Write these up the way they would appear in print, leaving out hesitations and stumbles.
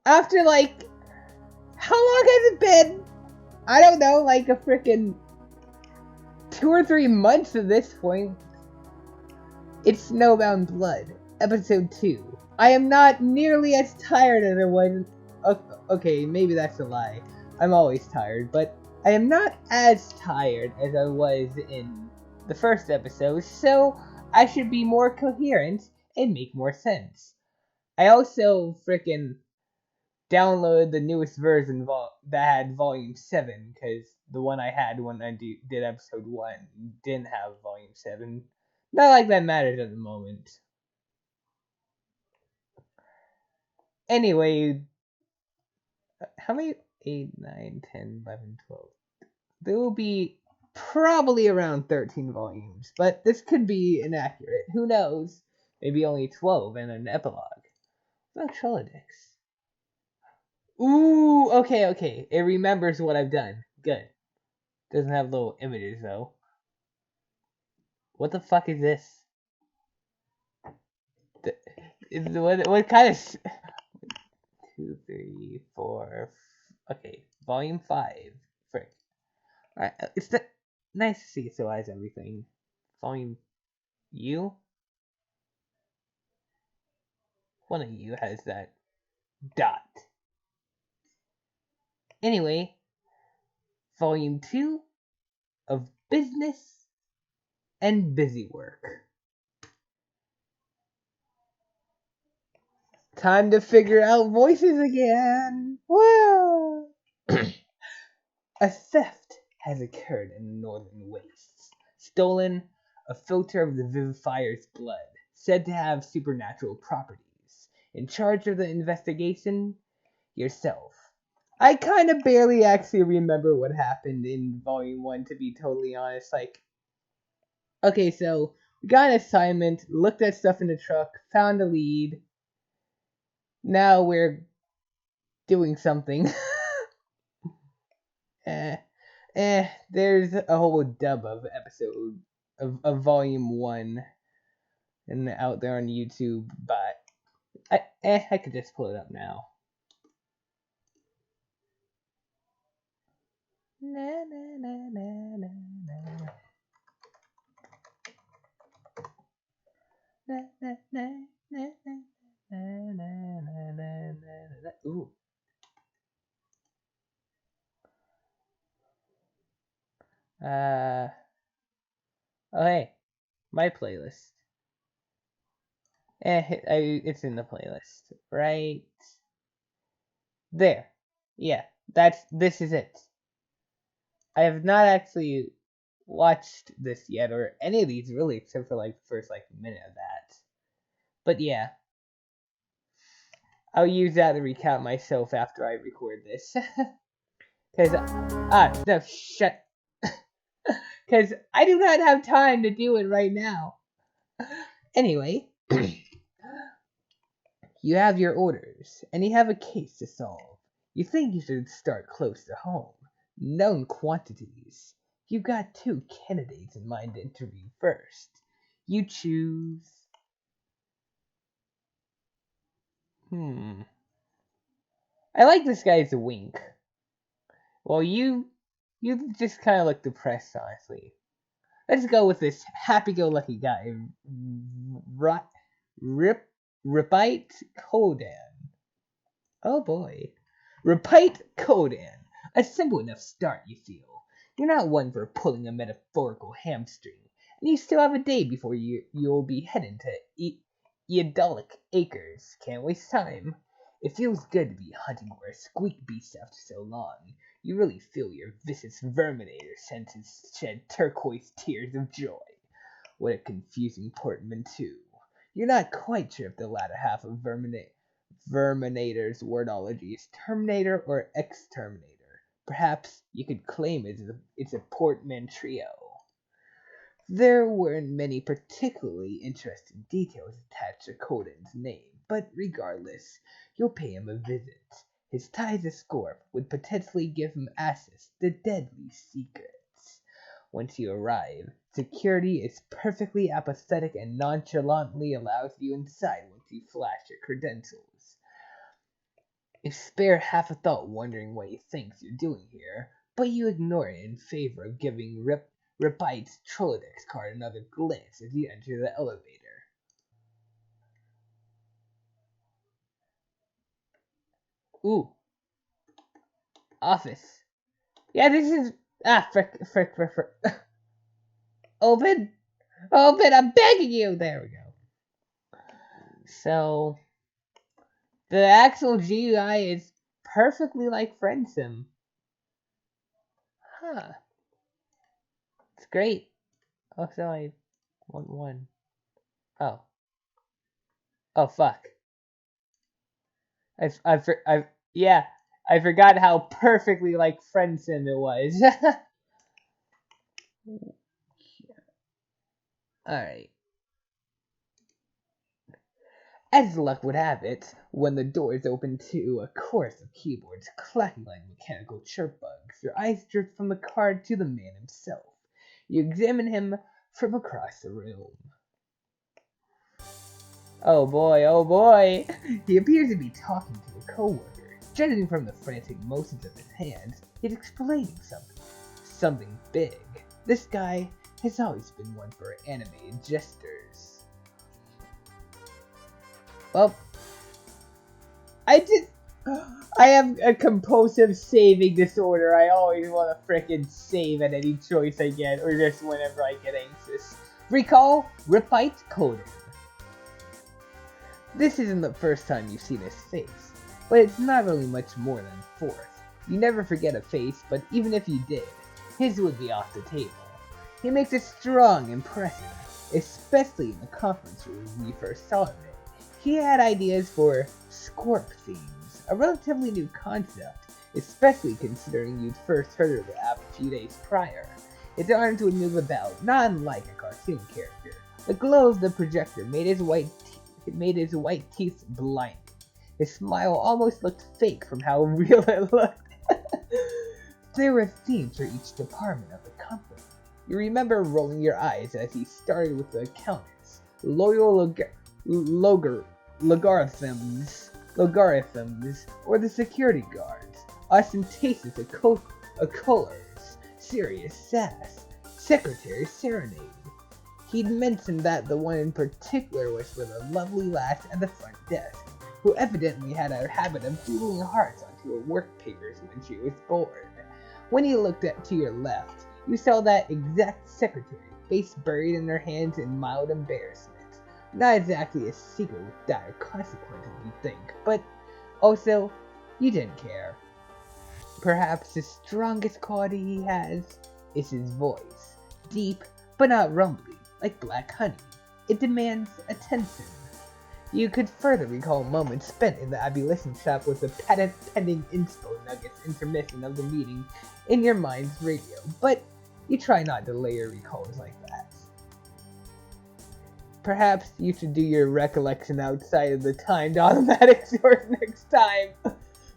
After, like, how long has it been? I don't know, like a freaking 2 or 3 months at this point. It's Snowbound Blood, Episode 2. I am not nearly as tired as I was. Okay, maybe that's a lie. I'm always tired, but I am not as tired as I was in the first episode, so I should be more coherent and make more sense. I also freaking downloaded the newest version that had Volume 7, because the one I had when I did Episode 1 didn't have Volume 7. Not like that matters at the moment. Anyway, how many? 8, 9, 10, 11, 12. There will be probably around 13 volumes, but this could be inaccurate. Who knows? Maybe only 12 and an epilogue. Like Trollodex. Ooh, okay. It remembers what I've done. Good. Doesn't have little images, though. What the fuck is this? What kind of... 2, 3, 4... Okay, volume 5. Frick. Alright, it's nice to see it still has everything. Volume U? One of you has that dot. Anyway, Volume 2 of Business and Busy Work. Time to figure out voices again. Woo! A theft has occurred in the northern wastes. Stolen a filter of the Vivifier's blood, said to have supernatural properties. In charge of the investigation, yourself. I kind of barely actually remember what happened in Volume 1, to be totally honest. Like, okay, so we got an assignment, looked at stuff in the truck, found a lead. Now we're doing something. There's a whole dub of episode of Volume 1 and out there on YouTube, but I could just pull it up now. Na, na, na, na, na, na. Na, na, na, na, na, na, na, na, na, na. Ooh. Oh hey, my playlist. It's in the playlist, right there. Yeah, this is it. I have not actually watched this yet, or any of these really, except for like the first like minute of that. But yeah, I'll use that to recount myself after I record this. Cause no, shut. Cause I do not have time to do it right now. Anyway, you have your orders, and you have a case to solve. You think you should start close to home. Known quantities. You've got 2 candidates in mind to interview first. You choose... I like this guy's wink. Well, you just kind of look depressed, honestly. Let's go with this happy-go-lucky guy, Ripite Kodan. Oh boy. Ripite Kodan. A simple enough start, you feel. You're not one for pulling a metaphorical hamstring, and you still have a day before you'll be heading to Eodolic Acres. Can't waste time. It feels good to be hunting where a squeak beast after so long. You really feel your vicious verminator senses shed turquoise tears of joy. What a confusing portmanteau. You're not quite sure if the latter half of Verminator's wordology is Terminator or Exterminator. Perhaps you could claim it's a portmanteau. There weren't many particularly interesting details attached to Coden's name, but regardless, you'll pay him a visit. His ties to Scorp would potentially give him access to deadly secrets. Once you arrive, security is perfectly apathetic and nonchalantly allows you inside once you flash your credentials. You spare half a thought wondering what he thinks you're doing here, but you ignore it in favor of giving Ripite's Trollodex card another glance as you enter the elevator. Ooh, office. Yeah, this is... frick. Open! Open, I'm begging you! There we go. So, the actual GUI is perfectly like FriendSim. Huh. It's great. Also, I want one. Oh. Oh, fuck. Yeah, I forgot how perfectly like FriendSim it was. Alright. As luck would have it, when the doors opened to a chorus of keyboards clacking like mechanical chirp bugs, your eyes drift from the card to the man himself. You examine him from across the room. Oh boy, oh boy! He appears to be talking to a coworker. Judging from the frantic motions of his hands, he's explaining something. Something big. This guy has always been one for animated gestures. Well, I have a compulsive saving disorder. I always want to frickin' save at any choice I get, or just whenever I get anxious. Recall Ripite Coden. This isn't the first time you've seen his face, but it's not really much more than fourth. You never forget a face, but even if you did, his would be off the table. He makes a strong impression, especially in the conference room when you first saw him. He had ideas for Scorp themes, a relatively new concept, especially considering you'd first heard of the app a few days prior. His arms would move about, not unlike a cartoon character. The glow of the projector made his white teeth blinding. His smile almost looked fake from how real it looked. There were themes for each department of the company. You remember rolling your eyes as he started with the accountants, loyal logarithms, or the security guards, ostentatious colors, serious sass, secretary serenade. He'd mentioned that the one in particular was for the lovely lass at the front desk, who evidently had a habit of doodling hearts onto her work papers when she was bored. When you looked to your left, you saw that exact secretary, face buried in her hands in mild embarrassment. Not exactly a secret with dire consequences, you think, but also, you didn't care. Perhaps the strongest quality he has is his voice. Deep, but not rumbly, like black honey. It demands attention. You could further recall moments spent in the abolition shop with the patent-pending inspo nuggets intermission of the meeting in your mind's radio, but you try not to layer recalls like that. Perhaps you should do your recollection outside of the timed automatic source next time.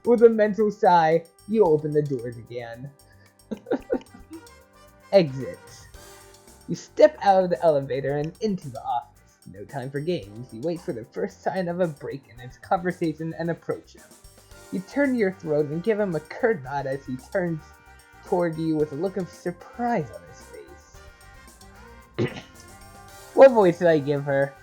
With a mental sigh, you open the doors again. Exit. You step out of the elevator and into the office. No time for games. You wait for the first sign of a break in its conversation and approach him. You turn to your throat and give him a curt nod as he turns toward you with a look of surprise on his face. What voice did I give her?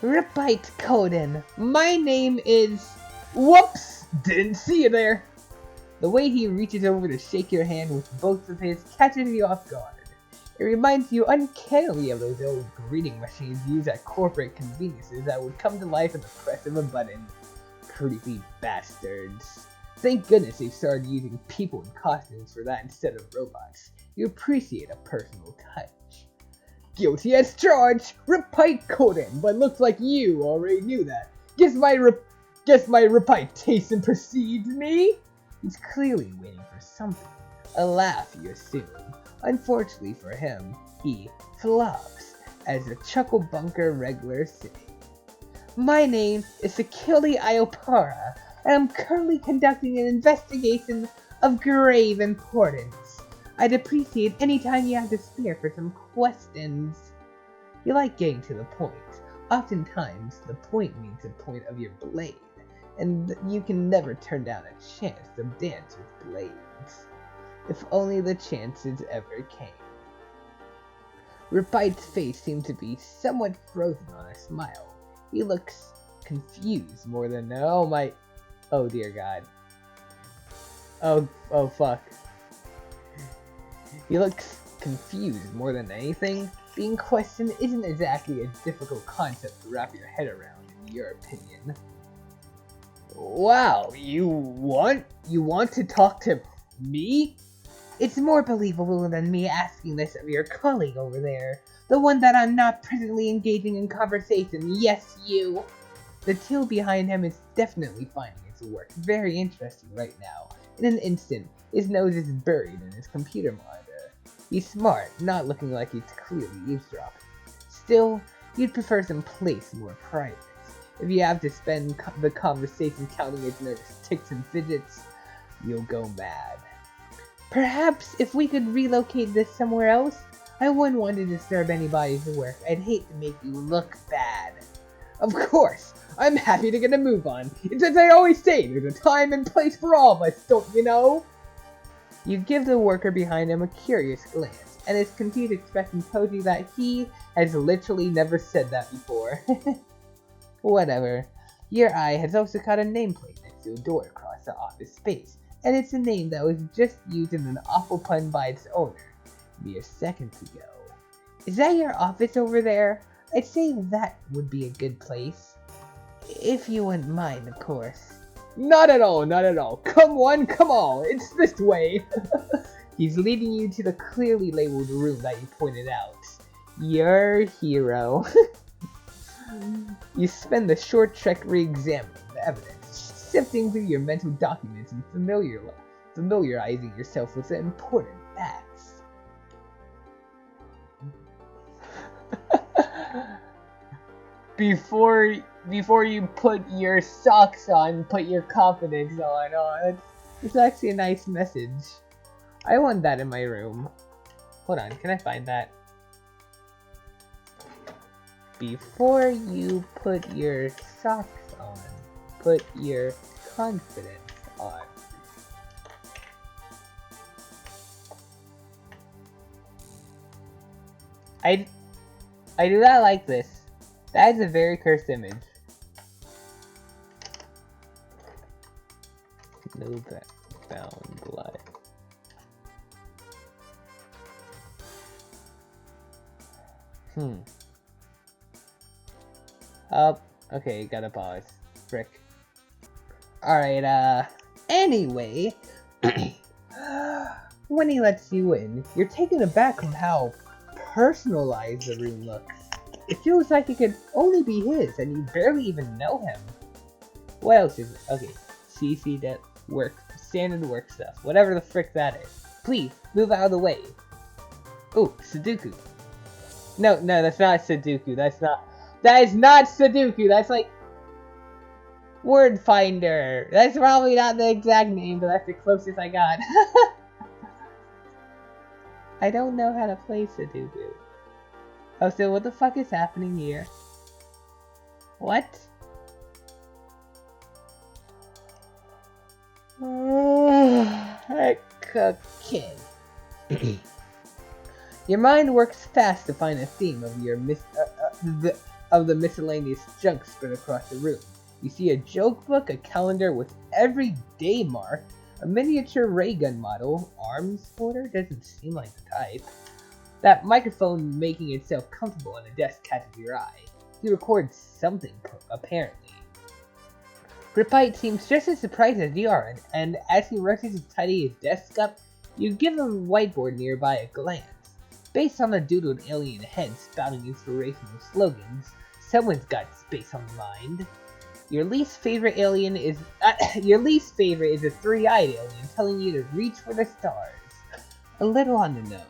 Ripite Coden. My name is... Whoops! Didn't see you there. The way he reaches over to shake your hand with both of his catches you off guard. It reminds you uncannily of those old greeting machines used at corporate conveniences that would come to life at the press of a button. Creepy bastards. Thank goodness they started using people in costumes for that instead of robots. You appreciate a personal touch. Guilty as charged! Ripite Coden, but looks like you already knew that. Guess my Ripite tastes and perceives me? He's clearly waiting for something. A laugh, you assume. Unfortunately for him, he flops, as the Chuckle Bunker regulars say. My name is Sakili Iopara, and I'm currently conducting an investigation of grave importance. I'd appreciate any time you have to spare for some questions. You like getting to the point. oftentimes the point means the point of your blade, and you can never turn down a chance to dance with blades. If only the chances ever came. Repite's face seemed to be somewhat frozen on a smile. He looks confused more than oh dear God. Oh fuck. He looks confused more than anything. Being questioned isn't exactly a difficult concept to wrap your head around, in your opinion. Wow, you want to talk to me? It's more believable than me asking this of your colleague over there. The one that I'm not presently engaging in conversation. Yes, you! The till behind him is definitely finding his work very interesting right now. In an instant, his nose is buried in his computer monitor. He's smart, not looking like he's clearly eavesdropping. Still, you'd prefer some place more private. If you have to spend the conversation counting his nervous ticks and fidgets, you'll go mad. Perhaps if we could relocate this somewhere else? I wouldn't want to disturb anybody's work. I'd hate to make you look bad. Of course! I'm happy to get a move on. It's as I always say, there's a time and place for all of us, don't you know? You give the worker behind him a curious glance, and his confused expression tells you that he has literally never said that before. Whatever. Your eye has also caught a nameplate next to a door across the office space, and it's a name that was just used in an awful pun by its owner mere seconds ago. Is that your office over there? I'd say that would be a good place. If you wouldn't mind, of course. Not at all, not at all. Come one, come all. It's this way. He's leading you to the clearly labeled room that you pointed out. Your hero. You spend the short trek re-examining the evidence, sifting through your mental documents and familiarizing yourself with the important facts. Before you put your socks on, put your confidence on. Oh, it's actually a nice message. I want that in my room. Hold on, can I find that? Before you put your socks on, put your confidence on. I do not like this. That is a very cursed image. Snowbound life. Okay, gotta pause. Frick. Alright, anyway. When he lets you in, you're taken aback from how personalized the room looks. It feels like it could only be his, and you barely even know him. What else is it? Okay, CC that work, standard work stuff, whatever the frick that is. Please, move out of the way. Ooh, Sudoku. No, that's not Sudoku, that is not Sudoku, that's like Word Finder. That's probably not the exact name, but that's the closest I got. I don't know how to play Sudoku. Oh, so what the fuck is happening here? What? Okay. Your mind works fast to find a theme of your the miscellaneous junk spread across the room. You see a joke book, a calendar with every day marked, a miniature ray gun model, arms holder, doesn't seem like the type. That microphone making itself comfortable on the desk catches your eye. He records something, apparently. Repite seems just as surprised as you are, and as he rushes to tidy his desk up, you give him a whiteboard nearby a glance. Based on the doodled alien head spouting inspirational slogans, someone's got space on the mind. Your least favorite is a three-eyed alien telling you to reach for the stars. A little on the nose.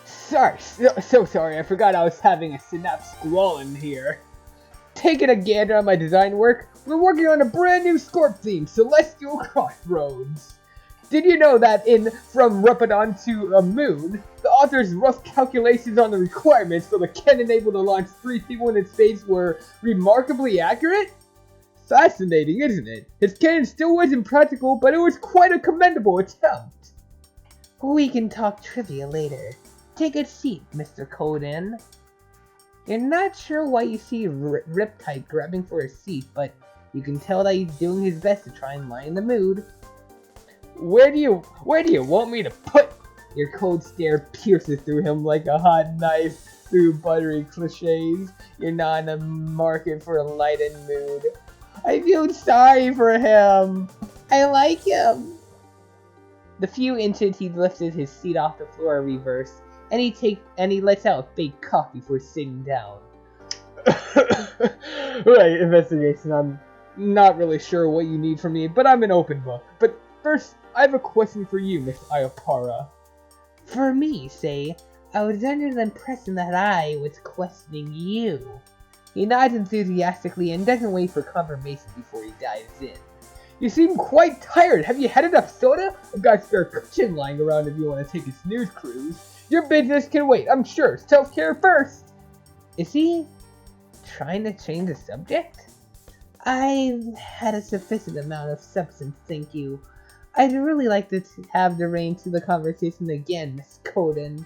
Sorry, so sorry, I forgot I was having a synapse squall in here. Taking a gander on my design work, we're working on a brand new Scorp theme, Celestial Crossroads. Did you know that in From Ramadan to a Moon, the author's rough calculations on the requirements for the cannon able to launch 3 people into space were remarkably accurate? Fascinating, isn't it? His cannon still wasn't practical, but it was quite a commendable attempt. We can talk trivia later. Take a seat, Mr. Coden. You're not sure why you see Riptide grabbing for a seat, but you can tell that he's doing his best to try and lighten the mood. Where do you want me to put? Your cold stare pierces through him like a hot knife through buttery cliches. You're not in the market for a lightened mood. I feel sorry for him. I like him. The few inches he lifted his seat off the floor in reverse, and he lets out a big cough before sitting down. Right, investigation. I'm not really sure what you need from me, but I'm an open book. But first, I have a question for you, Miss Ayapara. For me, say, I was under the impression that I was questioning you. He nods enthusiastically and doesn't wait for confirmation before he dives in. You seem quite tired. Have you had enough soda? I've got a spare cushion lying around if you want to take a snooze cruise. Your business can wait, I'm sure. Self-care first. Is he trying to change the subject? I've had a sufficient amount of substance, thank you. I'd really like to have the reins to the conversation again, Miss Coden.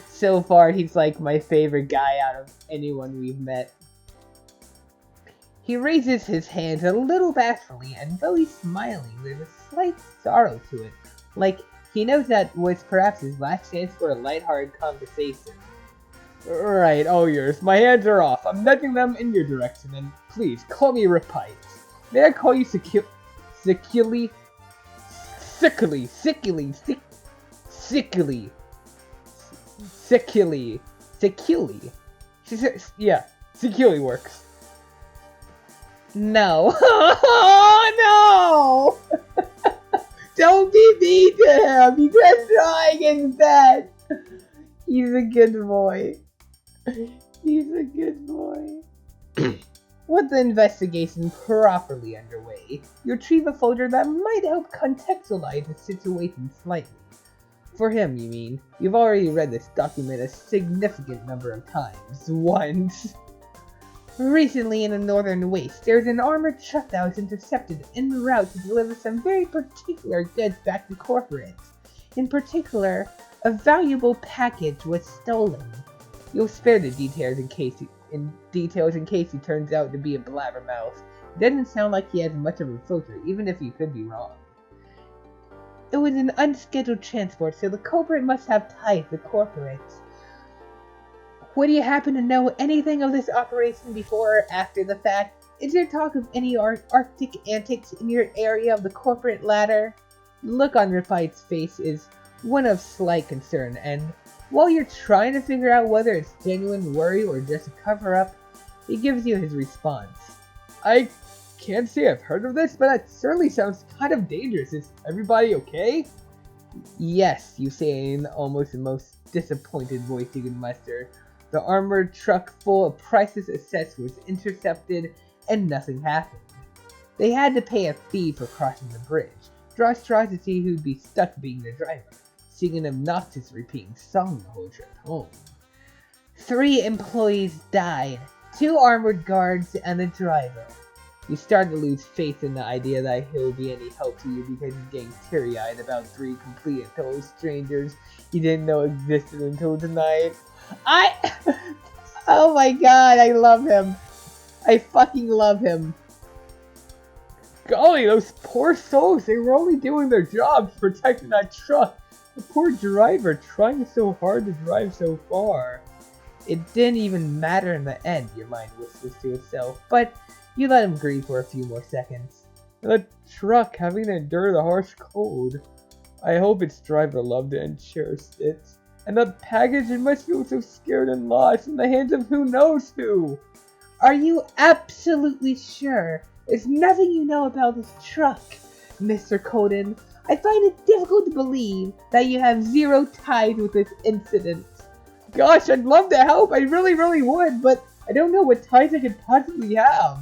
So far, he's like my favorite guy out of anyone we've met. He raises his hands a little bashfully, and though he's smiling, there's a slight sorrow to it. Like, he knows that was perhaps his last chance for a lighthearted conversation. Right, all yours. My hands are off. I'm nudging them in your direction, and please, call me Repite. May I call you Sickily? Yeah, Sickily works. No. Oh, no! Don't be mean to him! He's just trying his best! He's a good boy. He's a good boy. With the investigation properly underway, you retrieve a folder that might help contextualize the situation slightly. For him, you mean. You've already read this document a significant number of times. Once. Recently in the Northern Waste, there's an armored truck that was intercepted en route to deliver some very particular goods back to corporate. In particular, a valuable package was stolen. You'll spare the details in case he turns out to be a blabbermouth. It doesn't sound like he has much of a filter, even if he could be wrong. It was an unscheduled transport, so the culprit must have ties to corporate. Would you happen to know anything of this operation before or after the fact? Is there talk of any Arctic antics in your area of the corporate ladder? The look on Repite's face is one of slight concern, and while you're trying to figure out whether it's genuine worry or just a cover-up, he gives you his response. I can't say I've heard of this, but that certainly sounds kind of dangerous. Is everybody okay? Yes, you say in almost the most disappointed voice you can muster. The armored truck full of priceless assets was intercepted, and nothing happened. They had to pay a fee for crossing the bridge. Draw straws to see who'd be stuck being the driver, sing an obnoxious repeating song the whole trip home. 3 employees died, 2 armored guards, and a driver. You start to lose faith in the idea that he'll be any help to you because he's getting teary-eyed about 3 complete and total strangers he didn't know existed until tonight. Oh my god, I love him. I fucking love him. Golly, those poor souls, they were only doing their jobs protecting that truck. The poor driver trying so hard to drive so far. It didn't even matter in the end, your mind whispers to itself, but you let him grieve for a few more seconds. The truck having to endure the harsh cold. I hope its driver loved it and cherished it. And the package, it must feel so scared and lost in the hands of who knows who. Are you absolutely sure there's nothing you know about this truck, Mr. Coden? I find it difficult to believe that you have 0 ties with this incident. Gosh, I'd love to help, I really would, but I don't know what ties I could possibly have.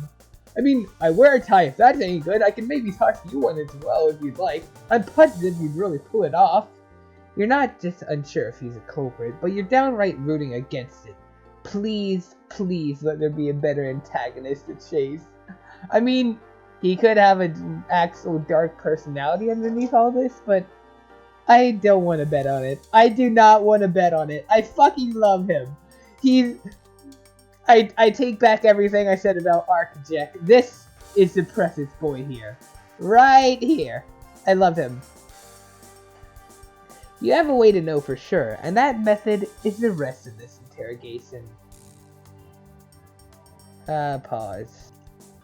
I mean, I wear a tie. If that's any good, I can maybe toss you one as well if you'd like. I'm positive you'd really pull it off. You're not just unsure if he's a culprit, but you're downright rooting against it. Please, please let there be a better antagonist to chase. I mean, he could have an actual dark personality underneath all this, but I don't want to bet on it. I do not want to bet on it. I fucking love him. I take back everything I said about arcjec. This is the precious boy here. Right here. I love him. You have a way to know for sure, and that method is the rest of this interrogation. Pause.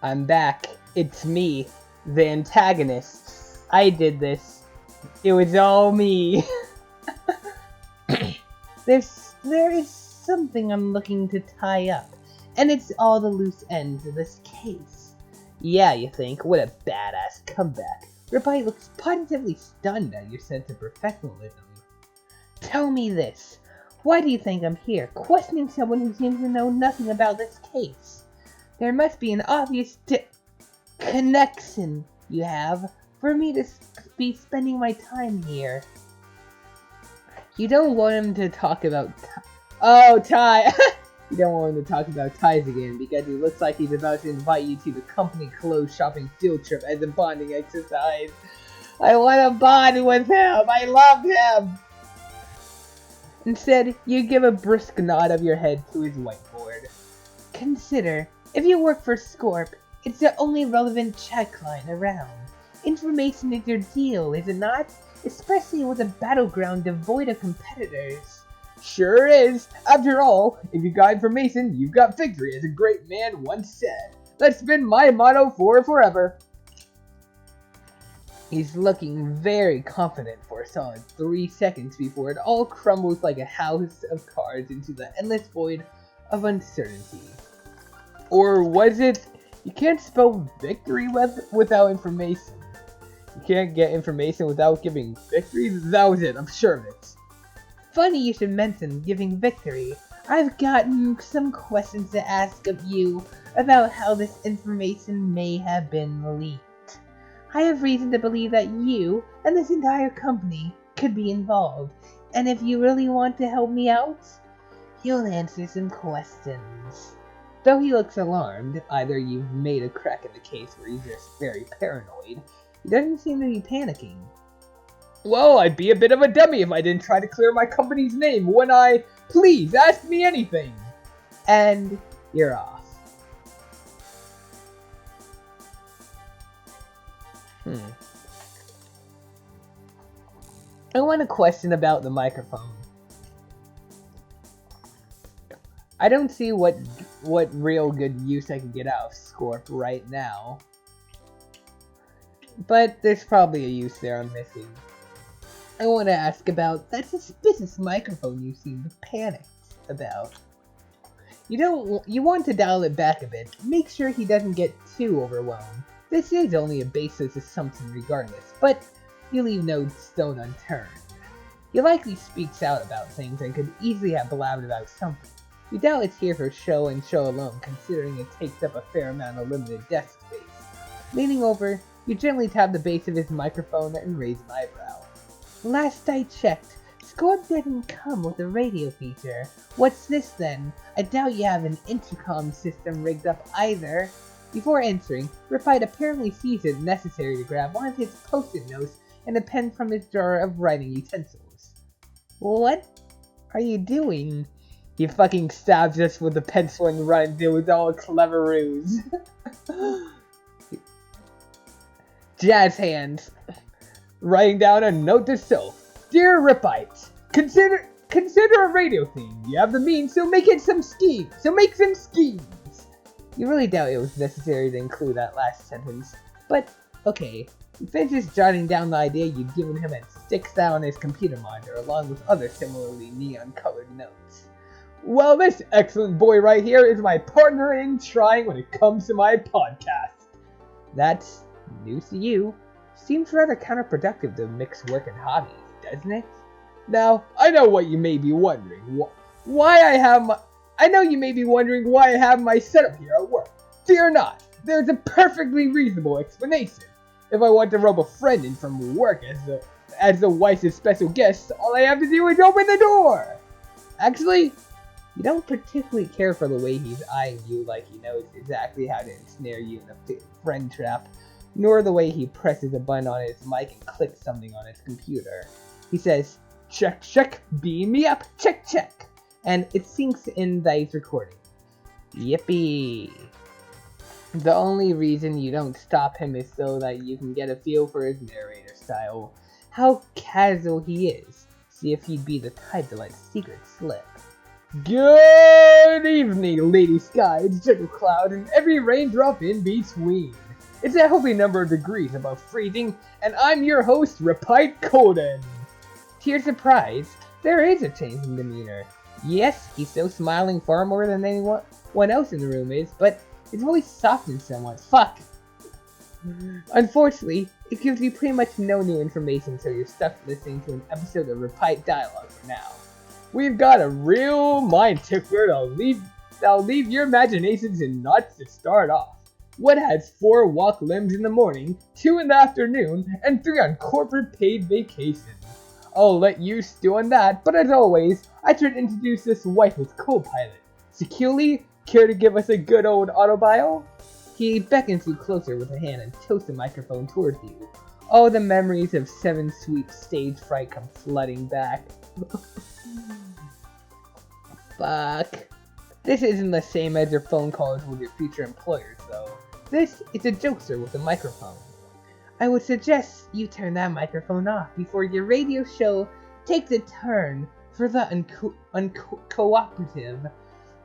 I'm back. It's me, the antagonist. I did this. It was all me. There is something I'm looking to tie up, and it's all the loose ends of this case. Yeah, you think? What a badass comeback. Repite looks positively stunned at your sense of professionalism. Tell me this. Why do you think I'm here, questioning someone who seems to know nothing about this case? There must be an obvious connection you have for me to be spending my time here. You don't want him to talk about Ty. You don't want him to talk about ties again because he looks like he's about to invite you to the company clothes shopping field trip as a bonding exercise. I want to bond with him. I love him. Instead, you give a brisk nod of your head to his whiteboard. Consider, if you work for Scorp, it's the only relevant checkline around. Information is your deal, is it not? Especially with a battleground devoid of competitors. Sure is. After all, if you got information, you've got victory, as a great man once said. That's been my motto for forever. He's looking very confident for a solid 3 seconds before it all crumbles like a house of cards into the endless void of uncertainty. Or was it, you can't spell victory without information. You can't get information without giving victory? That was it, I'm sure of it. Funny you should mention giving victory. I've gotten some questions to ask of you about how this information may have been leaked. I have reason to believe that you and this entire company could be involved, and if you really want to help me out, you'll answer some questions. Though he looks alarmed, either you've made a crack in the case or he's just very paranoid, he doesn't seem to be panicking. Well, I'd be a bit of a dummy if I didn't try to clear my company's name when I... Please, ask me anything! And you're off. I want to question about the microphone. I don't see what real good use I can get out of Scorp right now. But there's probably a use there I'm missing. I want to ask about that suspicious microphone you seem panicked about. You want to dial it back a bit. Make sure he doesn't get too overwhelmed. This is only a baseless assumption regardless, but you leave no stone unturned. He likely speaks out about things and could easily have blabbed about something. You doubt it's here for show and show alone, considering it takes up a fair amount of limited desk space. Leaning over, you gently tap the base of his microphone and raise an eyebrow. Last I checked, Scorp didn't come with a radio feature. What's this then? I doubt you have an intercom system rigged up either. Before answering, Repite apparently sees it necessary to grab one of his post-it notes and a pen from his drawer of writing utensils. What are you doing? He fucking stabs us with the pencil and runs. It was all a clever ruse. Jazz hands. Writing down a note to self. Dear Repite, consider a radio theme. You have the means, so make some schemes. You really doubt it was necessary to include that last sentence, but okay. He finishes jotting down the idea you'd given him and sticks that on his computer monitor along with other similarly neon-colored notes. Well, this excellent boy right here is my partner in trying when it comes to my podcast. That's news to you. Seems rather counterproductive to mix work and hobbies, doesn't it? Now, I know what you may be wondering. I know you may be wondering why I have my setup here at work. Fear not. There's a perfectly reasonable explanation. If I want to rub a friend in from work as the wife's special guest, all I have to do is open the door! Actually, you don't particularly care for the way he's eyeing you like he knows exactly how to ensnare you in a friend trap, nor the way he presses a button on his mic and clicks something on his computer. He says, "Check, check, beam me up, check, check," and it sinks in that he's recording. Yippee! The only reason you don't stop him is so that you can get a feel for his narrator style, how casual he is, see if he'd be the type to let secrets slip. Good evening, Lady Sky, it's Jekyll Cloud, and every raindrop in between. It's a healthy number of degrees above freezing, and I'm your host, Repite Coden. To your surprise, there is a change in demeanor. Yes, he's still smiling far more than anyone else in the room is, but his voice softened somewhat. Fuck! Unfortunately, it gives you pretty much no new information, so you're stuck listening to an episode of Repite Dialogue for now. We've got a real mind tickler that'll leave your imaginations in knots to start off. What has 4 walk limbs in the morning, 2 in the afternoon, and 3 on corporate paid vacation? I'll let you stew on that, but as always, I should introduce this wife's co-pilot. Securely, care to give us a good old autobio? He beckons you closer with a hand and tilts the microphone towards you. All the memories of 7 Sweep stage fright come flooding back. Fuck. This isn't the same as your phone calls with your future employers, though. This is a jokester with a microphone. I would suggest you turn that microphone off before your radio show takes a turn for the uncooperative.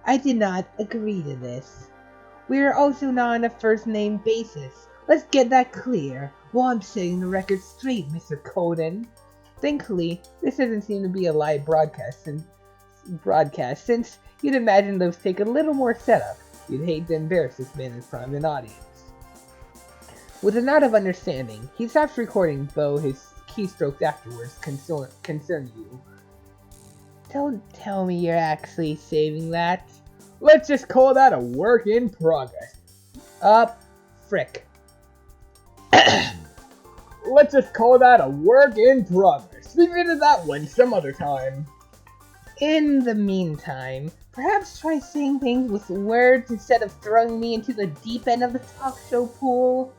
I did not agree to this. We are also not on a first-name basis. Let's get that clear while I'm setting the record straight, Mr. Coden. Thankfully, this doesn't seem to be a live broadcast since you'd imagine those take a little more setup. You'd hate to embarrass this man in front of an audience. With a nod of understanding, he stops recording, though his keystrokes afterwards concern you. Don't tell me you're actually saving that. Let's just call that a work in progress. Frick. Let's just call that a work in progress. Revisit that one some other time. In the meantime, perhaps try saying things with words instead of throwing me into the deep end of the talk show pool.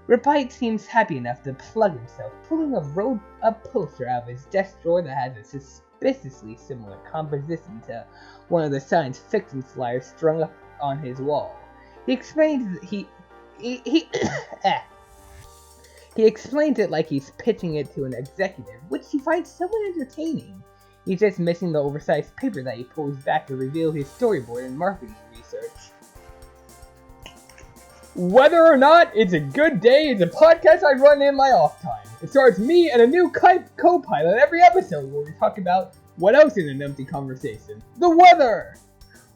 Repite seems happy enough to plug himself, pulling a rolled-up poster out of his desk drawer that has a suspiciously similar composition to one of the science fiction flyers strung up on his wall. He explains he explains it like he's pitching it to an executive, which he finds somewhat entertaining. He's just missing the oversized paper that he pulls back to reveal his storyboard and marketing research. Whether or not it's a good day is a podcast I run in my off time. It stars me and a new co-pilot every episode where we talk about what else is an empty conversation. The weather!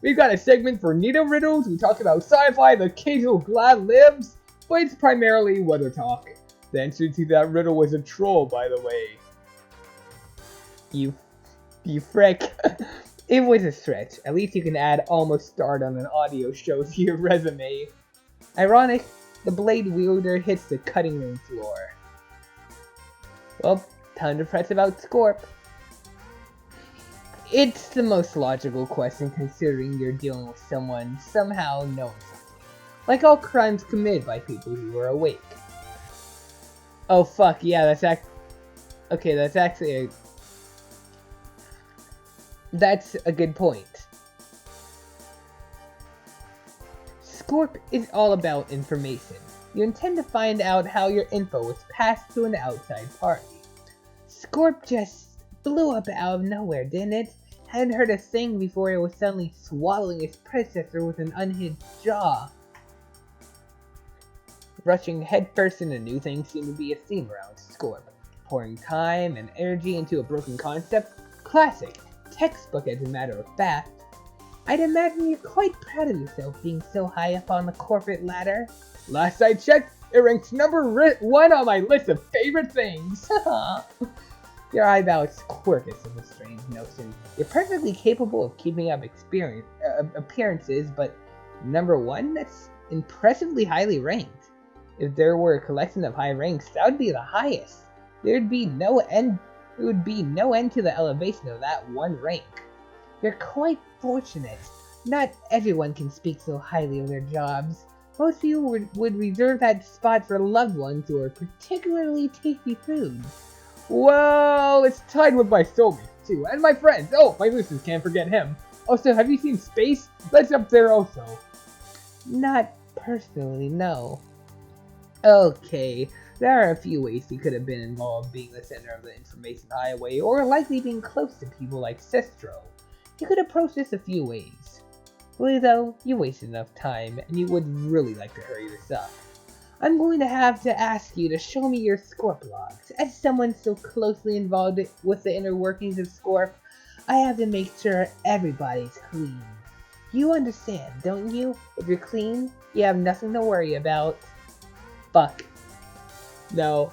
We've got a segment for Nito Riddles, we talk about sci-fi, the occasional glad libs, but it's primarily weather talk. The answer to that riddle was a troll, by the way. You frick. It was a stretch. At least you can add almost starred on an audio show to your resume. Ironic, the blade wielder hits the cutting room floor. Well, time to press about Scorp. It's the most logical question considering you're dealing with someone somehow knowing something. Like all crimes committed by people who are awake. Oh fuck, yeah, that's a good point. Scorp is all about information. You intend to find out how your info was passed to an outside party. Scorp just blew up out of nowhere, didn't it? Hadn't heard a thing before it was suddenly swallowing its predecessor with an unhinged jaw. Rushing headfirst into new things seemed to be a theme around Scorp. Pouring time and energy into a broken concept? Classic. Textbook as a matter of fact. I'd imagine you're quite proud of yourself being so high up on the corporate ladder. Last I checked, it ranks number 1 on my list of favorite things. Your eyebrows quirkus is a strange notion. You're perfectly capable of keeping up appearances, but number 1? impressively highly ranked. If there were a collection of high ranks, that would be the highest. There would be no end to the elevation of that one rank. You're quite fortunate. Not everyone can speak so highly of their jobs. Most people would reserve that spot for loved ones or particularly tasty foods. Well, it's tied with my soulmate too, and my friends. Oh, my Lucius, can't forget him. Also, have you seen Space? That's up there also. Not personally, no. Okay, there are a few ways he could have been involved being the center of the information highway, or likely being close to people like Sistro. You could approach this a few ways. Really though, you wasted enough time, and you would really like to hurry this up. I'm going to have to ask you to show me your Scorp logs. As someone so closely involved with the inner workings of Scorp, I have to make sure everybody's clean. You understand, don't you? If you're clean, you have nothing to worry about. Fuck. No.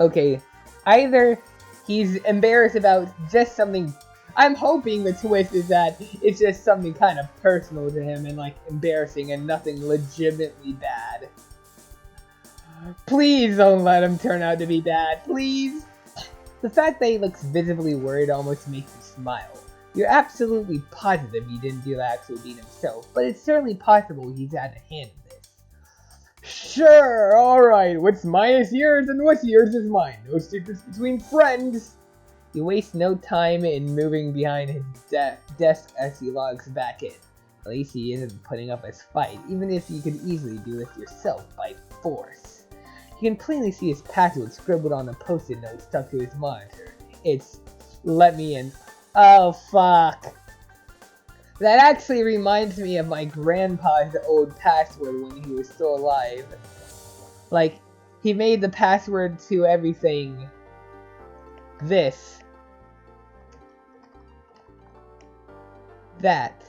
Okay, either he's embarrassed about just something. I'm hoping the twist is that it's just something kind of personal to him and like embarrassing and nothing legitimately bad. Please don't let him turn out to be bad, please. The fact that he looks visibly worried almost makes me smile. You're absolutely positive he didn't do the actual deed himself, but it's certainly possible he's had a hand in this. Sure, alright, what's mine is yours and what's yours is mine. No secrets between friends. He wastes no time in moving behind his desk as he logs back in. At least he isn't putting up his fight, even if you could easily do this yourself by force. You can plainly see his password scribbled on a post-it note stuck to his monitor. It's, let me in. Oh fuck. That actually reminds me of my grandpa's old password when he was still alive. Like, he made the password to everything this. That.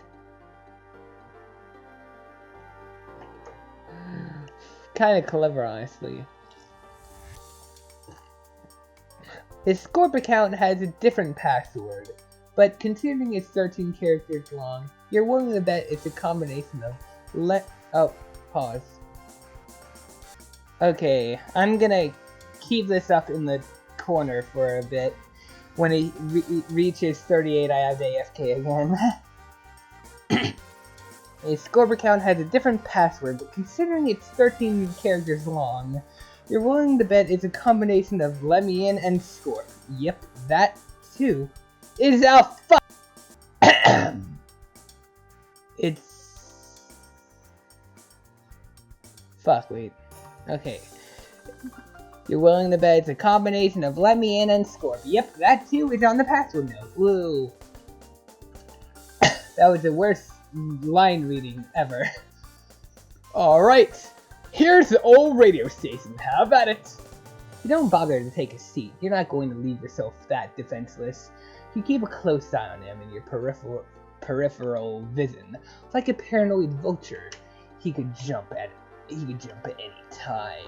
Kinda clever, honestly. His Scorp account has a different password, but considering it's 13 characters long, you're willing to bet it's a combination of pause. Okay, I'm gonna keep this up in the corner for a bit. When he reaches 38, I have AFK again. His Scorp account has a different password, but considering it's 13 characters long, you're willing to bet it's a combination of let me in and Scorp. Yep, that too is a It's... Fuck, wait. Okay. You're willing to bet it's a combination of let me in and Scorp. Yep, that too is on the password note. Woo. That was the worst line reading ever. Alright, here's the old radio station. How about it? You don't bother to take a seat. You're not going to leave yourself that defenseless. You keep a close eye on him in your peripheral vision, like a paranoid vulture. He could jump at any time.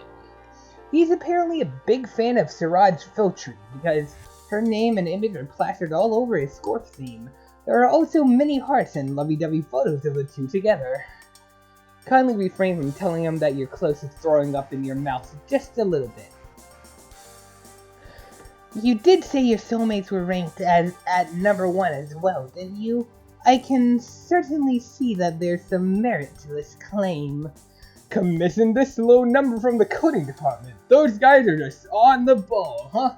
He's apparently a big fan of Siraj Filtry because her name and image are plastered all over his Scorp theme. There are also many hearts and lovey-dovey photos of the two together. Kindly refrain from telling him that you're close to throwing up in your mouth just a little bit. You did say your soulmates were ranked at number 1 as well, didn't you? I can certainly see that there's some merit to this claim. Commissioned this low number from the coding department. Those guys are just on the ball, huh?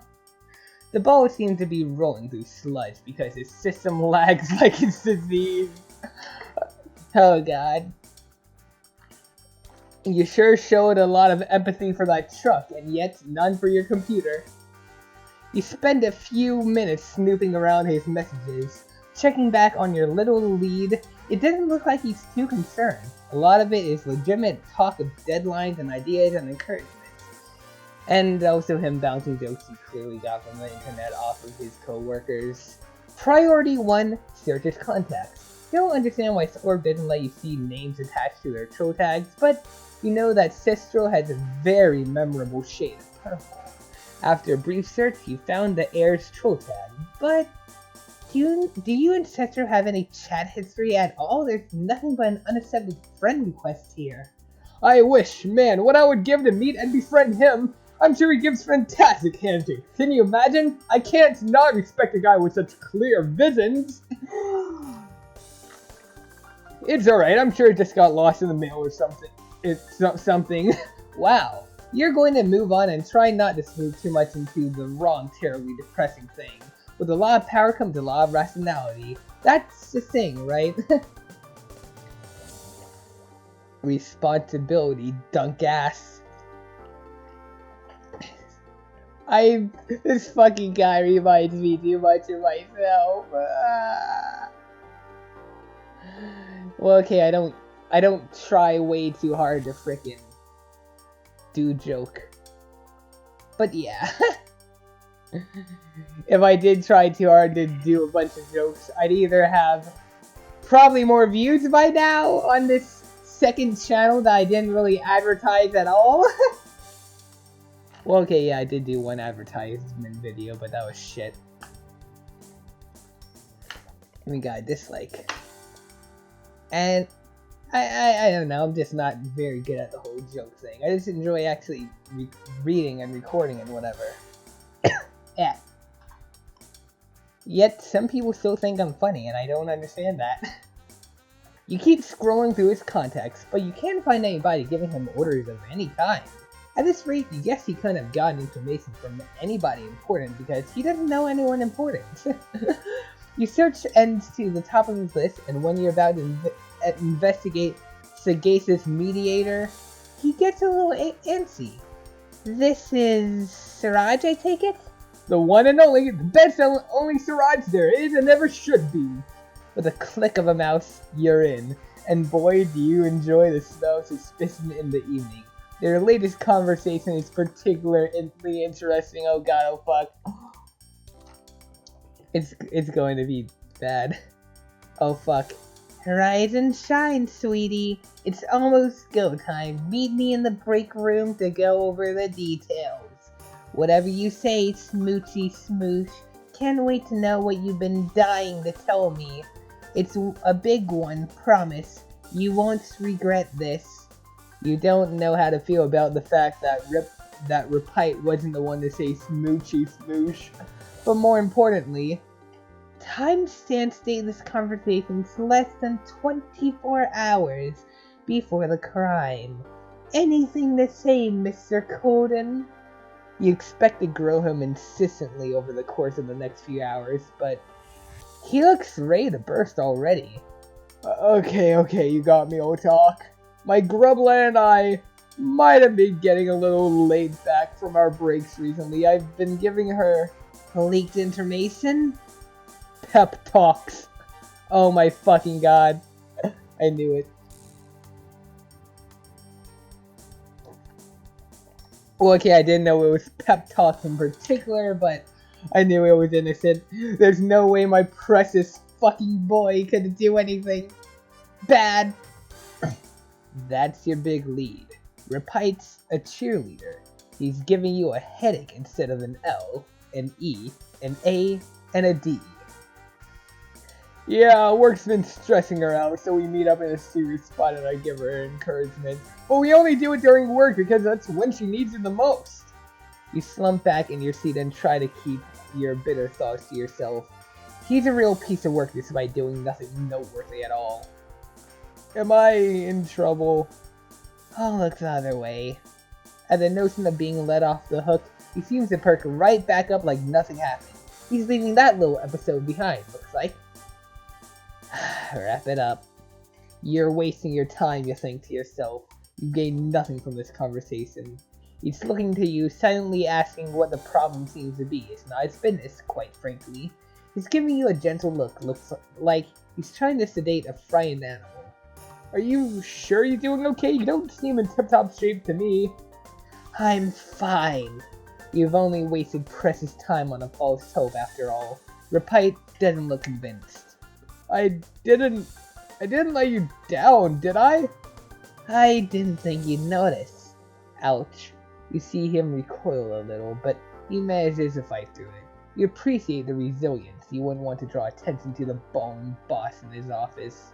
The ball seems to be rolling through sludge because his system lags like it's disease. Oh god. You sure showed a lot of empathy for that truck, and yet none for your computer. You spend a few minutes snooping around his messages, checking back on your little lead. It doesn't look like he's too concerned. A lot of it is legitimate talk of deadlines and ideas and encouragement. And also him bouncing jokes he clearly got from the internet off of his co-workers. Priority 1, search his contacts. You don't understand why Scorp didn't let you see names attached to their troll tags, but you know that Sistro has a very memorable shade of purple. After a brief search, you found the heir's troll tag, but Do you and Cetro have any chat history at all? There's nothing but an unaccepted friend request here. I wish, man, what I would give to meet and befriend him. I'm sure he gives fantastic handshakes. Can you imagine? I can't not respect a guy with such clear visions. It's alright, I'm sure it just got lost in the mail or something. It's something. Wow. You're going to move on and try not to move too much into the wrong, terribly depressing thing. With a law of power comes a law of rationality. That's the thing, right? Responsibility, dunk ass. This fucking guy reminds me too much of myself. Well, okay, I don't try way too hard to frickin' do joke. But yeah. If I did try too hard to do a bunch of jokes, I'd either have probably more views by now on this second channel that I didn't really advertise at all. Well, okay, yeah, I did do one advertisement video, but that was shit. We got a dislike. And I don't know, I'm just not very good at the whole joke thing. I just enjoy actually reading and recording and whatever. Yeah. Yet, some people still think I'm funny, and I don't understand that. You keep scrolling through his contacts, but you can't find anybody giving him orders of any kind. At this rate, you guess he couldn't have gotten information from anybody important because he doesn't know anyone important. You search ends to the top of his list, and when you're about to investigate Sagacious Mediator, he gets a little antsy. This is Siraj, I take it? The one and only, the best and only Siraj there is and never should be. With a click of a mouse, you're in. And boy, do you enjoy the smell of suspicion in the evening. Their latest conversation is particularly interesting. Oh god, oh fuck. It's going to be bad. Oh fuck. Rise and shine, sweetie. It's almost go time. Meet me in the break room to go over the details. Whatever you say, smoochy smoosh. Can't wait to know what you've been dying to tell me. It's a big one, promise. You won't regret this. You don't know how to feel about the fact that Repite wasn't the one to say smoochy smoosh. But more importantly, timestamps date this conversation's less than 24 hours before the crime. Anything to say, Mr. Colden? You expect to grill him insistently over the course of the next few hours, but he looks ready to burst already. Okay, you got me, Otak. My Grubland and I might have been getting a little laid back from our breaks recently. I've been giving her leaked information? Pep talks. Oh my fucking god. I knew it. Well, okay, I didn't know it was pep talks in particular, but I knew it was innocent. There's no way my precious fucking boy could do anything bad. That's your big lead. Repite's a cheerleader. He's giving you a headache instead of an L, an E, an A, and a D. Yeah, work's been stressing her out, so we meet up in a serious spot and I give her encouragement. But we only do it during work because that's when she needs it the most. You slump back in your seat and try to keep your bitter thoughts to yourself. He's a real piece of work despite doing nothing noteworthy at all. Am I in trouble? I'll look the other way. At the notion of being let off the hook, he seems to perk right back up like nothing happened. He's leaving that little episode behind, looks like. Wrap it up. You're wasting your time, you think to yourself. You gain nothing from this conversation. He's looking to you, silently asking what the problem seems to be. It's not his business, quite frankly. He's giving you a gentle look, looks like he's trying to sedate a frightened animal. Are you sure you're doing okay? You don't seem in tip-top shape to me. I'm fine. You've only wasted precious time on a false hope after all. Repite doesn't look convinced. I didn't let you down, did I? I didn't think you'd notice. Ouch. You see him recoil a little, but he manages to fight through it. You appreciate the resilience. You wouldn't want to draw attention to the bone boss in his office.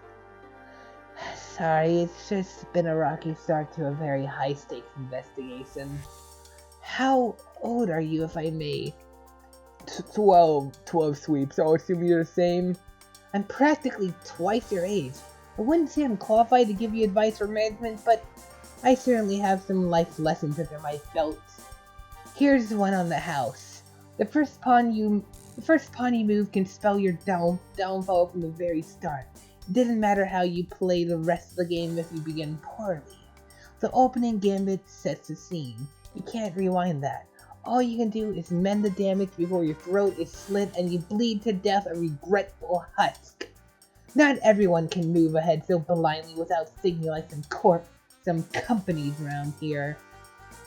Sorry, it's just been a rocky start to a very high-stakes investigation. How old are you, if I may? 12 sweeps. I'll assume you're the same. I'm practically twice your age. I wouldn't say I'm qualified to give you advice or management, but I certainly have some life lessons under my belt. Here's one on the house. The first pawn you move can spell your downfall from the very start. It doesn't matter how you play the rest of the game if you begin poorly. The opening gambit sets the scene. You can't rewind that. All you can do is mend the damage before your throat is slit and you bleed to death a regretful husk. Not everyone can move ahead so blindly without thinking like some companies around here.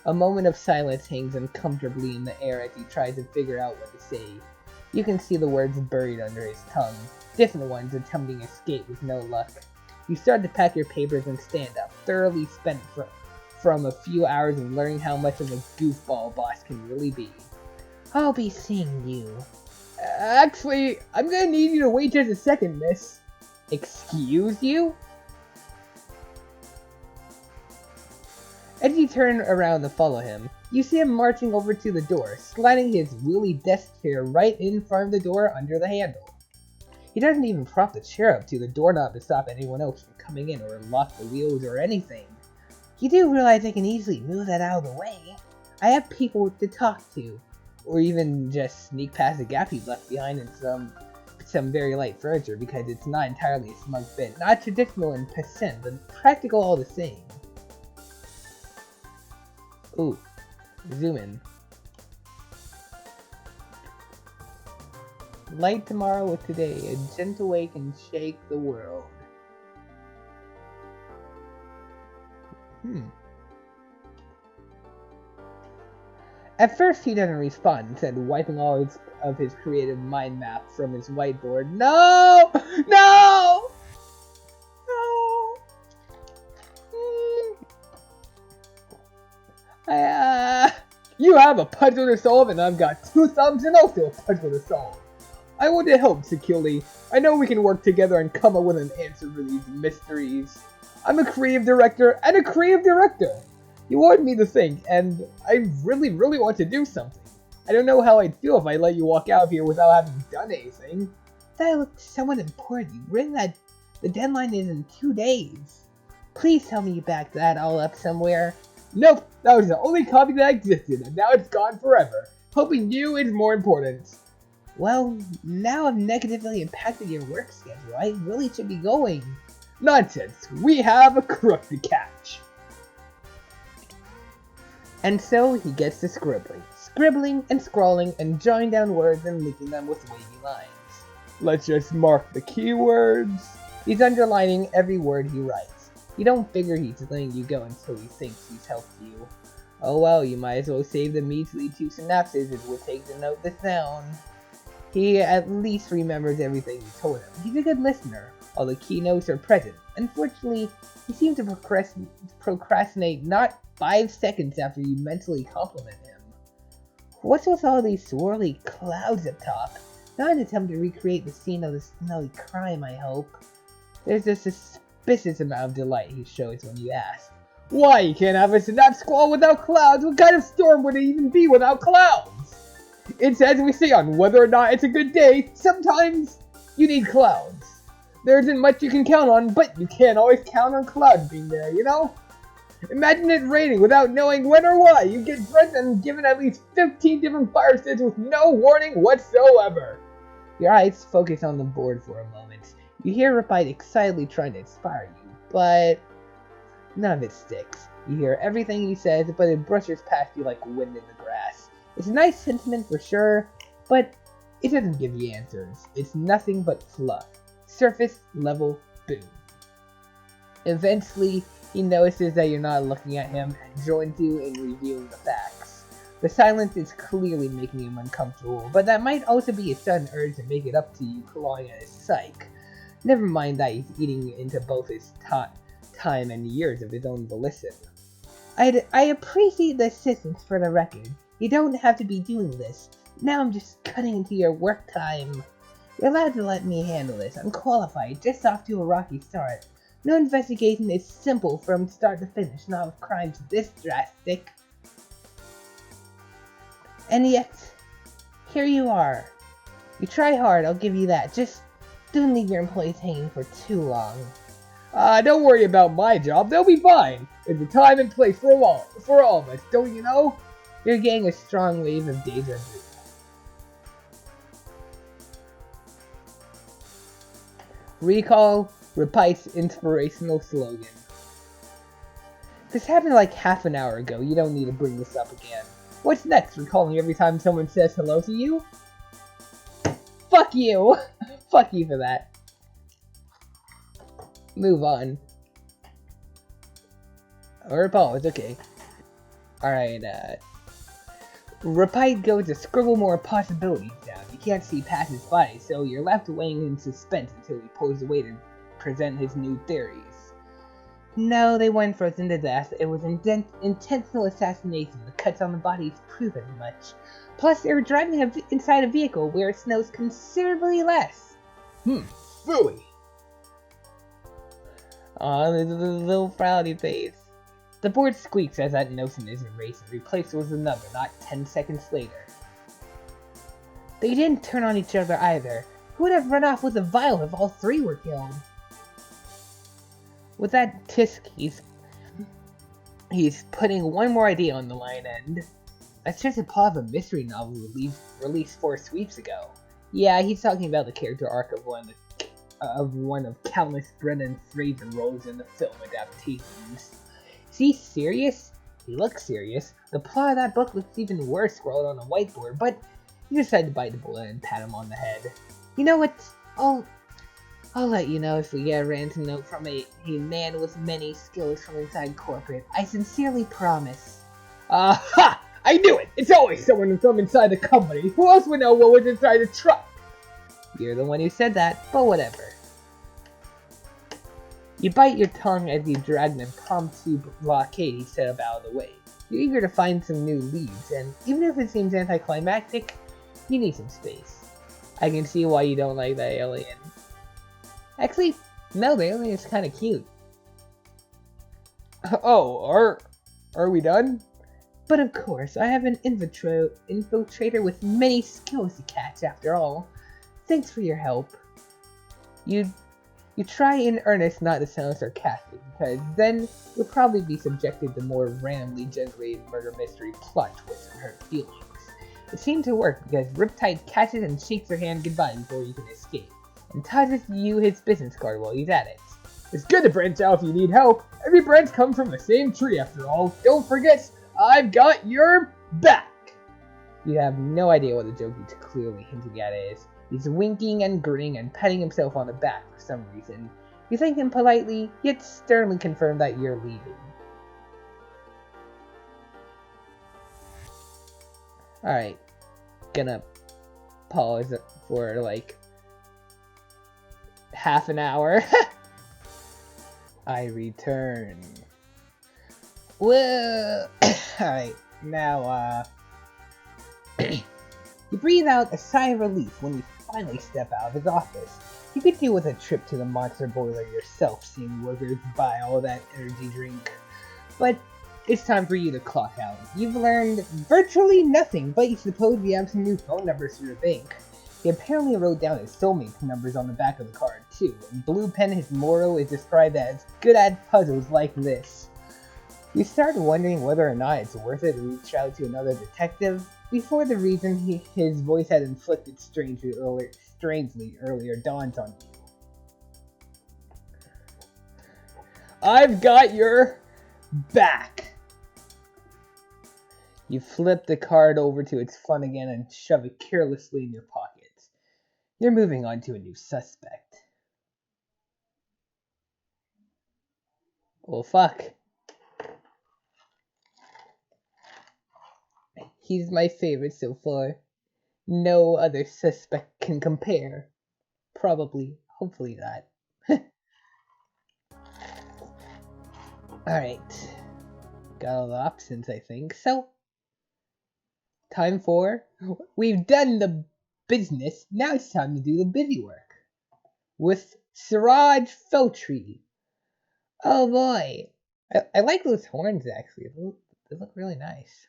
A moment of silence hangs uncomfortably in the air as he tries to figure out what to say. You can see the words buried under his tongue, different ones attempting escape with no luck. You start to pack your papers and stand up, thoroughly spent from a few hours of learning how much of a goofball boss can really be. I'll be seeing you. Actually, I'm gonna need you to wait just a second, miss. Excuse you? As you turn around to follow him, you see him marching over to the door, sliding his wheelie desk chair right in front of the door under the handle. He doesn't even prop the chair up to the doorknob to stop anyone else from coming in or lock the wheels or anything. You do realize I can easily move that out of the way. I have people to talk to, or even just sneak past the gap he left behind in some very light furniture because it's not entirely a smug fit. Not traditional in percent, but practical all the same. Ooh, zoom in. Light tomorrow with today, a gentle wake can shake the world. At first he doesn't respond, instead wiping all of his creative mind map from his whiteboard. No! No! No! You have a puzzle to solve and I've got 2 thumbs and also a puzzle to solve. I want to help securely. I know we can work together and come up with an answer for these mysteries. I'm a creative director and a creative director. You wanted me to think, and I really want to do something. I don't know how I'd feel if I let you walk out of here without having done anything. That looks somewhat important. Bring that. The deadline is in 2 days. Please tell me you backed that all up somewhere. Nope, that was the only copy that existed, and now it's gone forever. Helping you is more important. Well, now I've negatively impacted your work schedule. I really should be going. Nonsense. We have a crook to catch. And so he gets to scribbling and scrawling and jotting down words and linking them with wavy lines. Let's just mark the keywords. He's underlining every word he writes. You don't figure he's letting you go until he thinks he's helped you. Oh well, you might as well save the measly 2 synapses it would take to note this down. He at least remembers everything you told him. He's a good listener. All the key notes are present. Unfortunately, he seems to procrastinate not 5 seconds after you mentally compliment him. What's with all these swirly clouds up top? Not an attempt to recreate the scene of the smelly crime, I hope. There's a suspicious amount of delight he shows when you ask. Why, you can't have a synapse squall without clouds? What kind of storm would it even be without clouds? It's as we say on whether or not it's a good day, sometimes you need clouds. There isn't much you can count on, but you can't always count on clouds being there, you know? Imagine it raining without knowing when or why. You get drenched and given at least 15 different fire stages with no warning whatsoever. Your eyes focus on the board for a moment. You hear Repite excitedly trying to inspire you, but none of it sticks. You hear everything he says, but it brushes past you like wind in the grass. It's a nice sentiment for sure, but it doesn't give you answers. It's nothing but fluff. Surface level boom. Eventually, he notices that you're not looking at him and joins you in reviewing the facts. The silence is clearly making him uncomfortable, but that might also be a sudden urge to make it up to you clawing at his psyche. Never mind that he's eating into both his time and years of his own volition. I appreciate the assistance for the record. You don't have to be doing this. Now I'm just cutting into your work time. You're allowed to let me handle this. I'm qualified, just off to a rocky start. No investigation is simple from start to finish, not with crimes this drastic. And yet, here you are. You try hard, I'll give you that. Just don't leave your employees hanging for too long. Don't worry about my job, they'll be fine. It's a time and place for all of us, don't you know? You're getting a strong wave of deja vu. Recall Repite's inspirational slogan. This happened like half an hour ago, you don't need to bring this up again. What's next, recalling every time someone says hello to you? Fuck you! Fuck you for that. Move on. Or pause, okay. Alright, Repite goes to scribble more possibilities down. You can't see past his body, so you're left waiting in suspense until he pulls away to present his new theories. No, they weren't frozen to death. It was intentional assassination. The cuts on the bodies prove as much. Plus, they were driving inside a vehicle where it snows considerably less. Phooey. Aw, there's a little frowny face. The board squeaks as that notion is erased and replaced with another, not 10 seconds later. They didn't turn on each other either. Who would have run off with a vial if all three were killed? With that tisk, he's putting one more idea on the line, and that's just a plot of a mystery novel released 4 sweeps ago. Yeah, he's talking about the character arc of one of countless Brendan Fraser roles in the film adaptations. Is he serious? He looks serious. The plot of that book looks even worse scrawled on a whiteboard, but he decided to bite the bullet and pat him on the head. You know what? I'll let you know if we get a ransom note from a man with many skills from inside corporate. I sincerely promise. Aha! I knew it! It's always someone from inside the company. Who else would know what was inside the truck? You're the one who said that, but whatever. You bite your tongue as you drag an impromptu blockade he set up out of the way. You're eager to find some new leads, and even if it seems anticlimactic, you need some space. I can see why you don't like that alien. Actually, no, the alien is kinda cute. Oh, are we done? But of course, I have an infiltrator with many skills to catch after all. Thanks for your help. You try in earnest not to sound sarcastic, because then you'll probably be subjected to more randomly generated murder mystery plot twists and hurt feelings. It seemed to work because Riptide catches and shakes your hand goodbye before you can escape, and tosses you his business card while he's at it. It's good to branch out if you need help. Every branch comes from the same tree after all. Don't forget, I've got your back! You have no idea what the joke he's clearly hinting at is. He's winking and grinning and patting himself on the back for some reason. You thank him politely, yet sternly confirm that you're leaving. Alright. Gonna pause for like half an hour. I return. Well, alright, now, you breathe out a sigh of relief when you finally step out of his office. You could do with a trip to the monster boiler yourself, seeing workers buy all that energy drink. But it's time for you to clock out. You've learned virtually nothing, but you suppose you have some new phone numbers for your bank. He apparently wrote down his soulmate numbers on the back of the card, too. In blue pen, his motto is described as good at puzzles like this. You start wondering whether or not it's worth it to reach out to another detective, before the reason his voice had inflicted strangely earlier dawns on you. I've got your back! You flip the card over to its front again and shove it carelessly in your pocket. You're moving on to a new suspect. Well, fuck. He's my favorite so far. No other suspect can compare. Probably, hopefully not. Alright. Got all the options, I think, so Time for... We've done the business, now it's time to do the busy work. With Siraj Feltry. Oh boy. I like those horns, actually. They look really nice.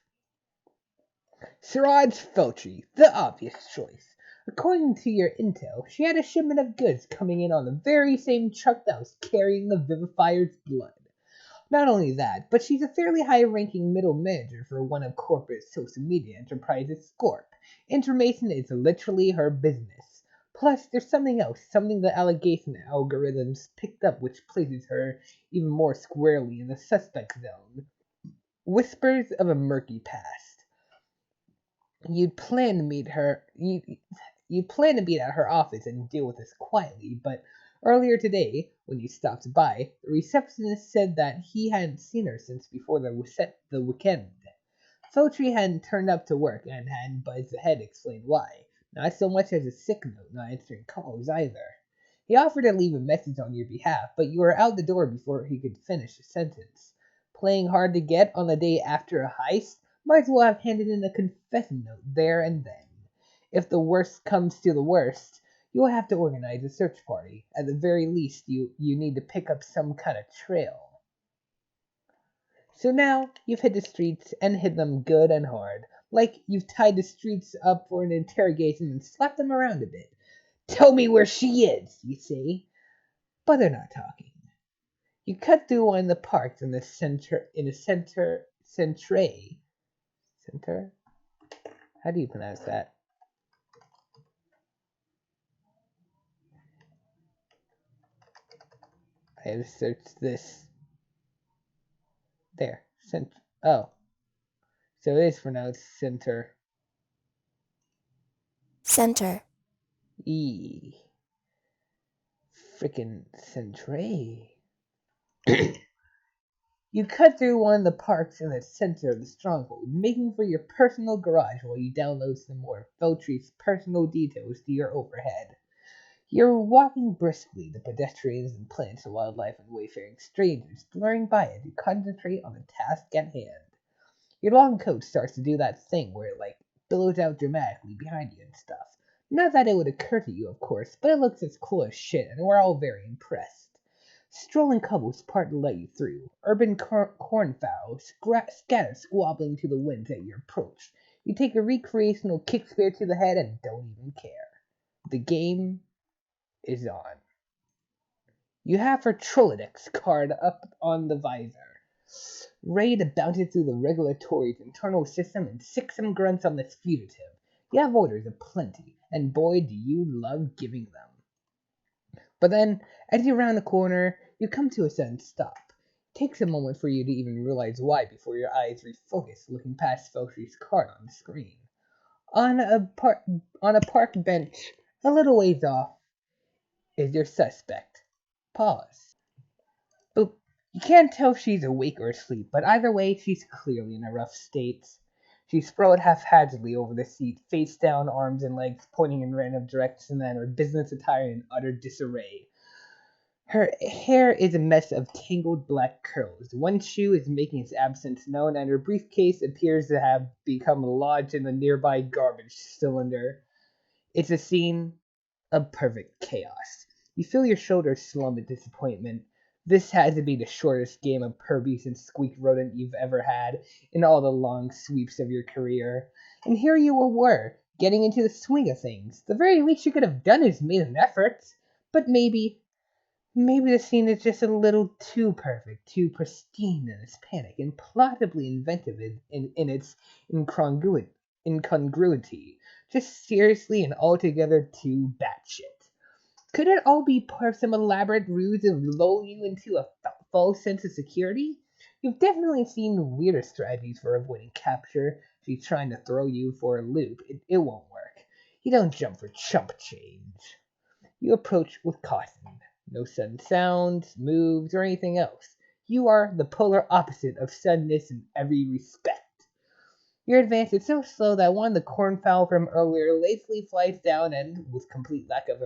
Siraj Feltry, the obvious choice. According to your intel, she had a shipment of goods coming in on the very same truck that was carrying the Vivifier's blood. Not only that, but she's a fairly high-ranking middle manager for one of corporate social media enterprises, Scorp. Information is literally her business. Plus, there's something else, something the allegation algorithms picked up which places her even more squarely in the suspect zone. Whispers of a murky past. You'd plan to meet at her office and deal with this quietly, but earlier today, when you stopped by, the receptionist said that he hadn't seen her since before the weekend. Feltry hadn't turned up to work and hadn't buzzed ahead explained why. Not so much as a sick note, not answering calls either. He offered to leave a message on your behalf, but you were out the door before he could finish the sentence. Playing hard to get on the day after a heist? Might as well have handed in a confession note there and then. If the worst comes to the worst, you'll have to organize a search party. At the very least, you need to pick up some kind of trail. So now, you've hit the streets and hit them good and hard. Like you've tied the streets up for an interrogation and slapped them around a bit. Tell me where she is, you say. But they're not talking. You cut through one of the parks in the center. Center? How do you pronounce that? I have searched this. There. Oh. So it is pronounced center. Center. Frickin' centre. You cut through one of the parks in the center of the stronghold, making for your personal garage while you download some more of Feltry's personal details to your overhead. You're walking briskly, the pedestrians and plants of wildlife and wayfaring strangers blurring by as you concentrate on the task at hand. Your long coat starts to do that thing where it, billows out dramatically behind you and stuff. Not that it would occur to you, of course, but it looks as cool as shit, and we're all very impressed. Strolling couples part to let you through. Urban cornfowl scatter squabbling to the winds at your approach. You take a recreational kick spear to the head and don't even care. The game is on. You have her Trollodex card up on the visor, ready to bounce it through the regulatory's internal system and sick some grunts on this fugitive. You have orders aplenty, and boy do you love giving them. But then, as you round the corner, you come to a sudden stop. It takes a moment for you to even realize why before your eyes refocus, looking past Feltry's card on the screen. On a park bench, a little ways off, is your suspect. Pause. Boop. You can't tell if she's awake or asleep, but either way, she's clearly in a rough state. She's sprawled haphazardly over the seat, face down, arms and legs pointing in random directions, and her business attire in utter disarray. Her hair is a mess of tangled black curls. One shoe is making its absence known, and her briefcase appears to have become lodged in the nearby garbage cylinder. It's a scene of perfect chaos. You feel your shoulders slump in disappointment. This has to be the shortest game of Purbies and Squeak Rodent you've ever had in all the long sweeps of your career. And here you were, getting into the swing of things. The very least you could have done is made an effort. But maybe the scene is just a little too perfect, too pristine in its panic, and plausibly inventive in its incongruity. Just seriously and altogether too batshit. Could it all be part of some elaborate ruse to lull you into a false sense of security? You've definitely seen weirder strategies for avoiding capture. She's trying to throw you for a loop. It won't work. You don't jump for chump change. You approach with caution. No sudden sounds, moves, or anything else. You are the polar opposite of suddenness in every respect. Your advance is so slow that one of the cornfowl from earlier lazily flies down and, with complete lack of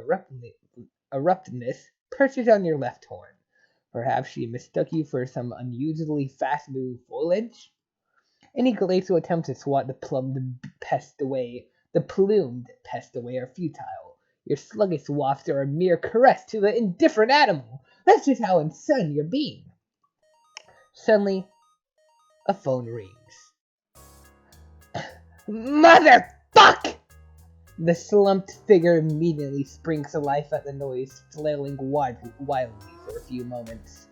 abruptness, perches on your left horn. Perhaps she mistook you for some unusually fast-moving foliage? Any glacial attempts to swat the plumed pest away are futile. Your sluggish wafts are a mere caress to the indifferent animal. That's just how insane you're being. Suddenly, a phone rings. Motherfuck! The slumped figure immediately springs to life at the noise, flailing wildly for a few moments,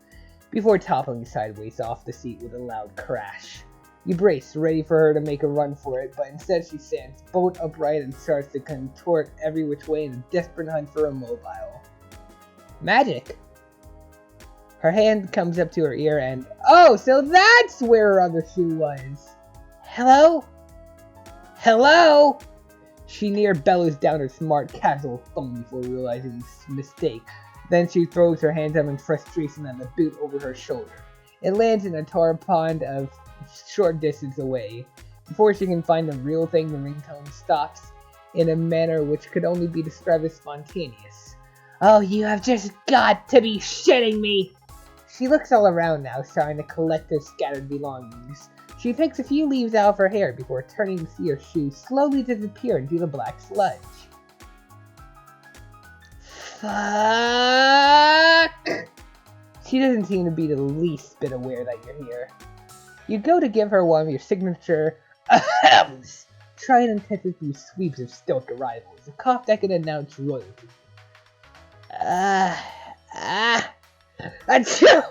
before toppling sideways off the seat with a loud crash. You brace, ready for her to make a run for it, but instead she stands bolt upright and starts to contort every which way in a desperate hunt for a mobile. Magic! Her hand comes up to her ear and, oh, so that's where her other shoe was. Hello? Hello? She near bellows down her smart, casual phone before realizing his mistake. Then she throws her hands up in frustration at the boot over her shoulder. It lands in a tar pond a short distance away. Before she can find the real thing, the ringtone stops in a manner which could only be described as spontaneous. Oh, you have just got to be shitting me! She looks all around now, trying to collect her scattered belongings. She picks a few leaves out of her hair before turning to see her shoes slowly disappear into the black sludge. Fuck! She doesn't seem to be the least bit aware that you're here. You go to give her one of your signature ahems, trying and test a few sweeps of stoic arrivals, a cough that can announce royalty. Achoo!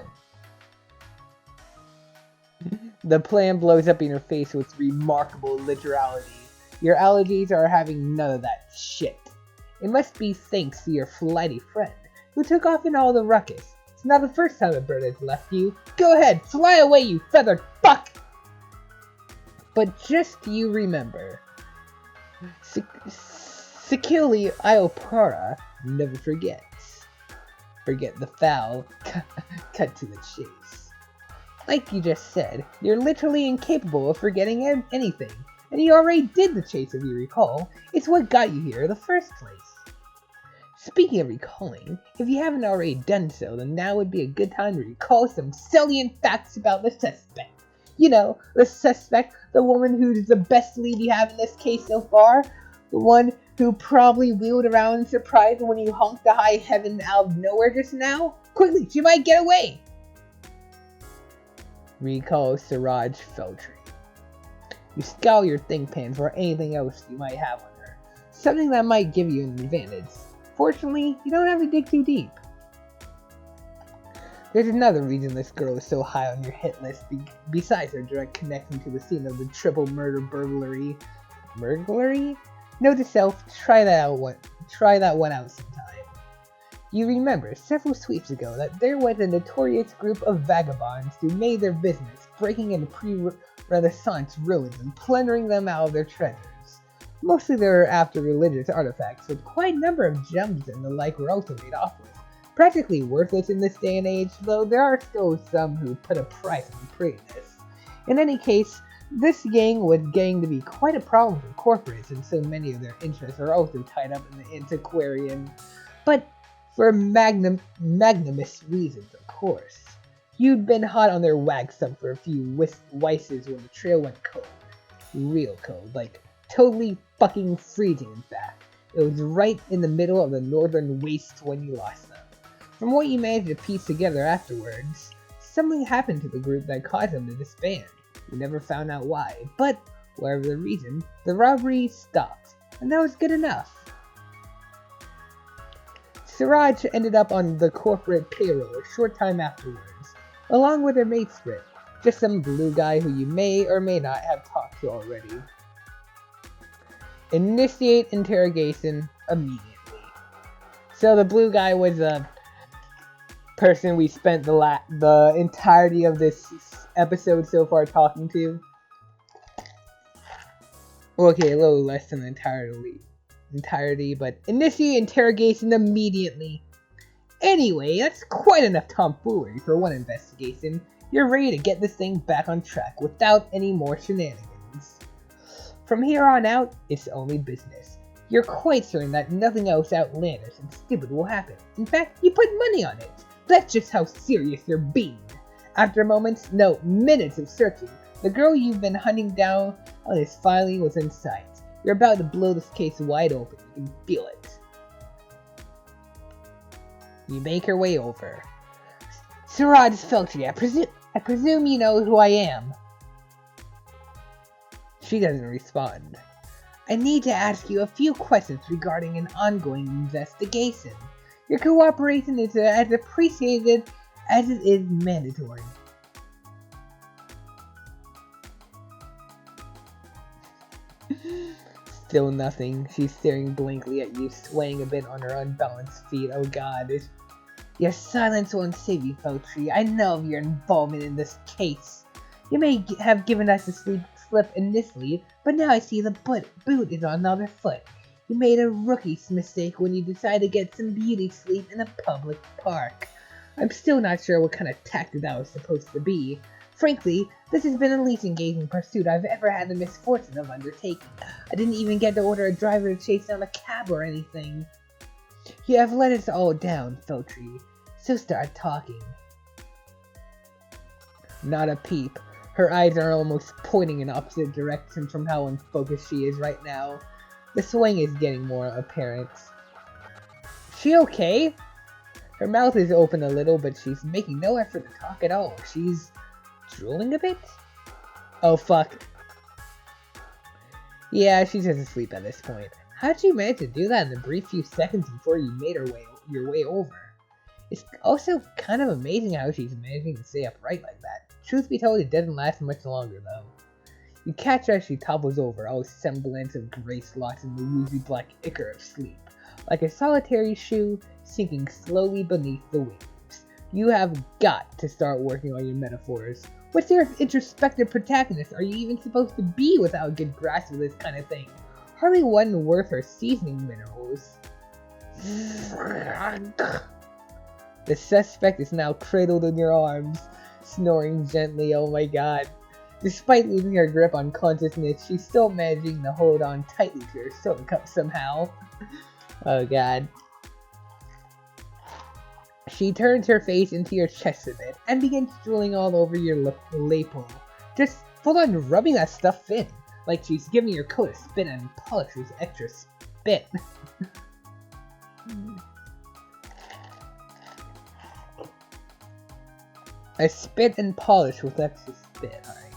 The plan blows up in your face with remarkable literality. Your allergies are having none of that shit. It must be thanks to your flighty friend, who took off in all the ruckus. It's not the first time a bird has left you. Go ahead, fly away, you feathered fuck! But just you remember, Sekili Iopara never forgets. Forget the foul, cut to the chase. Like you just said, you're literally incapable of forgetting anything, and you already did the chase if you recall. It's what got you here in the first place. Speaking of recalling, if you haven't already done so, then now would be a good time to recall some salient facts about the suspect. You know, the suspect, the woman who's the best lead you have in this case so far, the one who probably wheeled around in surprise when you honked to high heaven out of nowhere just now. Quickly, she might get away! Recall Siraj Feltry. You scour your think pan for anything else you might have on her. Something that might give you an advantage. Fortunately, you don't have to dig too deep. There's another reason this girl is so high on your hit list besides her direct connection to the scene of the triple murder burglary. Burglary? Note to self, try that one out sometime. You remember several sweeps ago that there was a notorious group of vagabonds who made their business breaking into pre-Renaissance ruins and plundering them out of their treasures. Mostly they were after religious artifacts, with quite a number of gems and the like were also made off with. Practically worthless in this day and age, though there are still some who put a price on prettiness. In any case, this gang was getting to be quite a problem for corporates, and so many of their interests are also tied up in the antiquarian, but for magnanimous reasons, of course. You'd been hot on their wax up for a few wices when the trail went cold. Real cold, like totally fucking freezing in fact. It was right in the middle of the northern wastes when you lost them. From what you managed to piece together afterwards, something happened to the group that caused them to disband. You never found out why, but whatever the reason, the robbery stopped, and that was good enough. Siraj ended up on the corporate payroll a short time afterwards, along with her mate Strip, just some blue guy who you may or may not have talked to already. Initiate interrogation immediately. So the blue guy was a person we spent the entirety of this episode so far talking to. Okay, a little less than entirety, but initiate interrogation immediately. Anyway, that's quite enough tomfoolery for one investigation. You're ready to get this thing back on track without any more shenanigans. From here on out, it's only business. You're quite certain that nothing else outlandish and stupid will happen. In fact, you put money on it. That's just how serious you're being. After minutes of searching, The girl you've been hunting down is finally within sight. You're about to blow this case wide open. You can feel it. You make your way over. Siraj Feltry, I presume you know who I am. She doesn't respond. I need to ask you a few questions regarding an ongoing investigation. Your cooperation is as appreciated as it is mandatory. Still nothing. She's staring blankly at you, swaying a bit on her unbalanced feet. Oh god. Your silence won't save you, Feltry. I know of your involvement in this case. You may have given us a slip initially, but now I see the boot is on the other foot. You made a rookie's mistake when you decided to get some beauty sleep in a public park. I'm still not sure what kind of tactic that was supposed to be. Frankly, this has been the least engaging pursuit I've ever had the misfortune of undertaking. I didn't even get to order a driver to chase down a cab or anything. You have let us all down, Feltry, so start talking. Not a peep. Her eyes are almost pointing in opposite directions from how unfocused she is right now. The swing is getting more apparent. She okay? Her mouth is open a little, but she's making no effort to talk at all. She's drooling a bit? Oh fuck. Yeah, she's just asleep at this point. How'd you manage to do that in the brief few seconds before you made your way over? It's also kind of amazing how she's managing to stay upright like that. Truth be told, it doesn't last much longer though. You catch her as she topples over, all semblance of grace lost in the woozy black ichor of sleep, like a solitary shoe sinking slowly beneath the waves. You have got to start working on your metaphors. What sort of introspective protagonist are you even supposed to be without a good grasp of this kind of thing? Hardly one worth her seasoning minerals. The suspect is now cradled in your arms, snoring gently. Oh my god. Despite losing her grip on consciousness, she's still managing to hold on tightly to her stomach cup somehow. Oh god. She turns her face into your chest a bit and begins drooling all over your lapel. Just full on rubbing that stuff in, like she's giving your coat a spin and polish with extra spit. I spit and polish with extra spit, alright.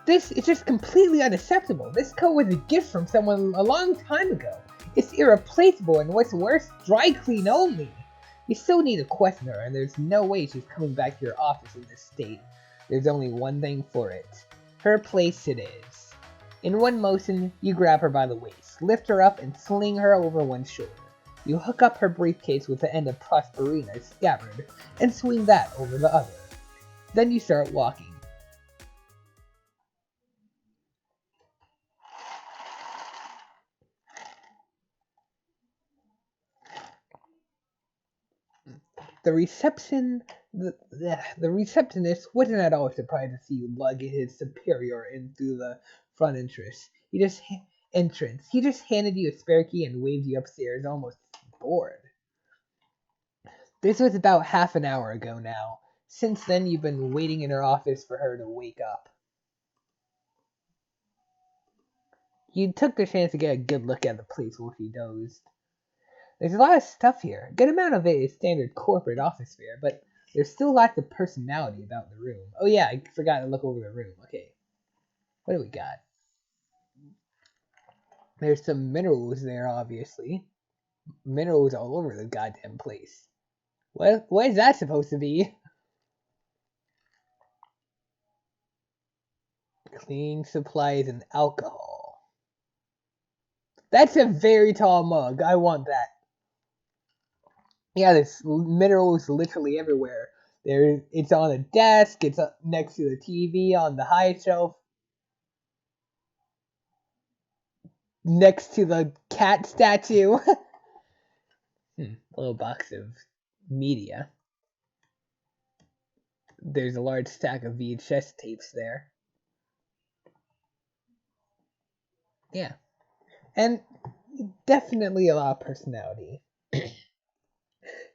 This is just completely unacceptable. This coat was a gift from someone a long time ago. It's irreplaceable and what's worse, dry clean only. You still need to question her, and there's no way she's coming back to your office in this state. There's only one thing for it. Her place it is. In one motion, you grab her by the waist, lift her up, and sling her over one shoulder. You hook up her briefcase with the end of Prosperina's scabbard, and swing that over the other. Then you start walking. The receptionist wasn't at all surprised to see you lug his superior in through the front entrance. He just handed you a spare key and waved you upstairs, almost bored. This was about half an hour ago now. Since then, you've been waiting in her office for her to wake up. You took the chance to get a good look at the place while she dozed. There's a lot of stuff here. A good amount of it is standard corporate office fare, but there's still lots of personality about the room. Oh yeah, I forgot to look over the room. Okay. What do we got? There's some minerals there, obviously. Minerals all over the goddamn place. What is that supposed to be? Cleaning supplies and alcohol. That's a very tall mug. I want that. Yeah, there's minerals literally everywhere. It's on a desk, it's next to the TV on the high shelf, next to the cat statue. A little box of media. There's a large stack of VHS tapes there. Yeah. And definitely a lot of personality.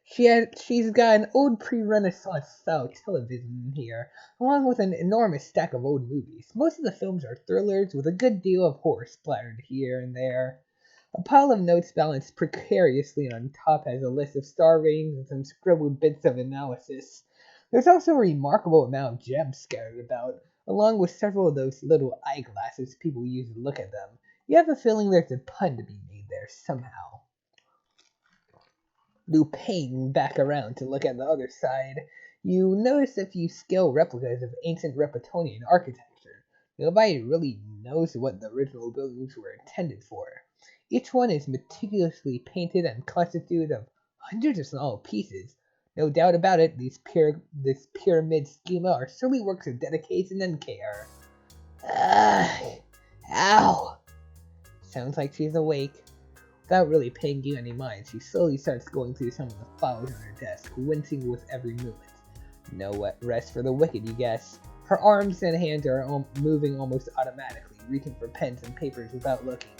She's got an old pre-Renaissance style television here, along with an enormous stack of old movies. Most of the films are thrillers with a good deal of horror splattered here and there. A pile of notes balanced precariously on top has a list of star ratings and some scribbled bits of analysis. There's also a remarkable amount of gems scattered about, along with several of those little eyeglasses people use to look at them. You have a feeling there's a pun to be made there somehow. Looping back around to look at the other side, you notice a few scale replicas of ancient Repetonian architecture. Nobody really knows what the original buildings were intended for. Each one is meticulously painted and constituted of hundreds of small pieces. No doubt about it, this pyramid schema are surely works of dedication and care. Ow! Sounds like she's awake. Without really paying you any mind, she slowly starts going through some of the files on her desk, wincing with every movement. No rest for the wicked, you guess. Her arms and hands are moving almost automatically, reaching for pens and papers without looking.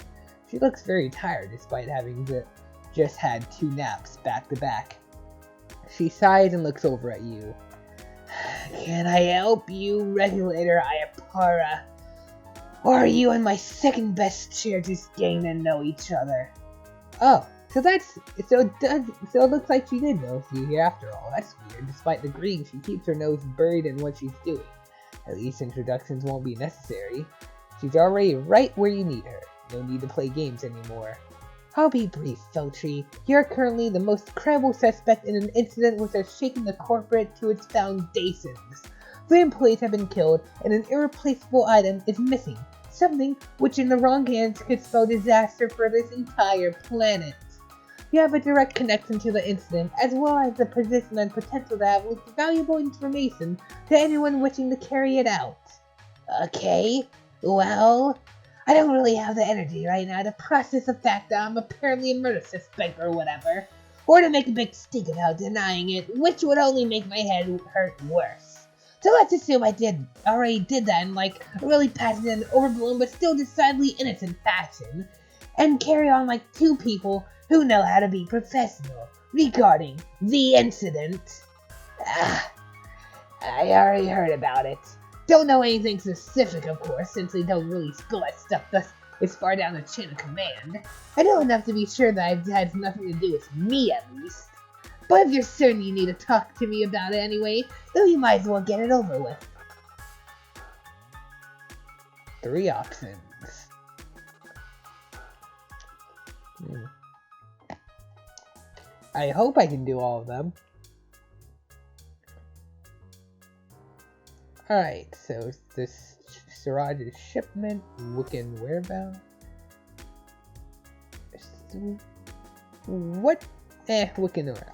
She looks very tired despite having just had 2 naps back to back. She sighs and looks over at you. Can I help you, Regulator Ayapara? Or are you and my second best chair just getting to know each other? Oh, so it looks like she did know you here after all. That's weird. Despite the greeting, she keeps her nose buried in what she's doing. At least introductions won't be necessary. She's already right where you need her. No need to play games anymore. I'll be brief, Feltry. You're currently the most credible suspect in an incident which has shaken the corporate to its foundations. 3 employees have been killed, and an irreplaceable item is missing. Something which in the wrong hands could spell disaster for this entire planet. You have a direct connection to the incident, as well as the position and potential to have leaked valuable information to anyone wishing to carry it out. Okay, well, I don't really have the energy right now to process the fact that I'm apparently a murder suspect or whatever, or to make a big stink about denying it, which would only make my head hurt worse. So let's assume I already did that in like a really passionate and overblown but still decidedly innocent fashion, and carry on like 2 people who know how to be professional regarding the incident. I already heard about it. Don't know anything specific, of course, since they don't really spill that stuff this far down the chain of command. I know enough to be sure that it has nothing to do with me, at least. But if you're certain you need to talk to me about it anyway, then we might as well get it over with. 3 options. I hope I can do all of them. Alright, so this Siraj's shipment, Wiccan whereabouts? What? Wiccan around.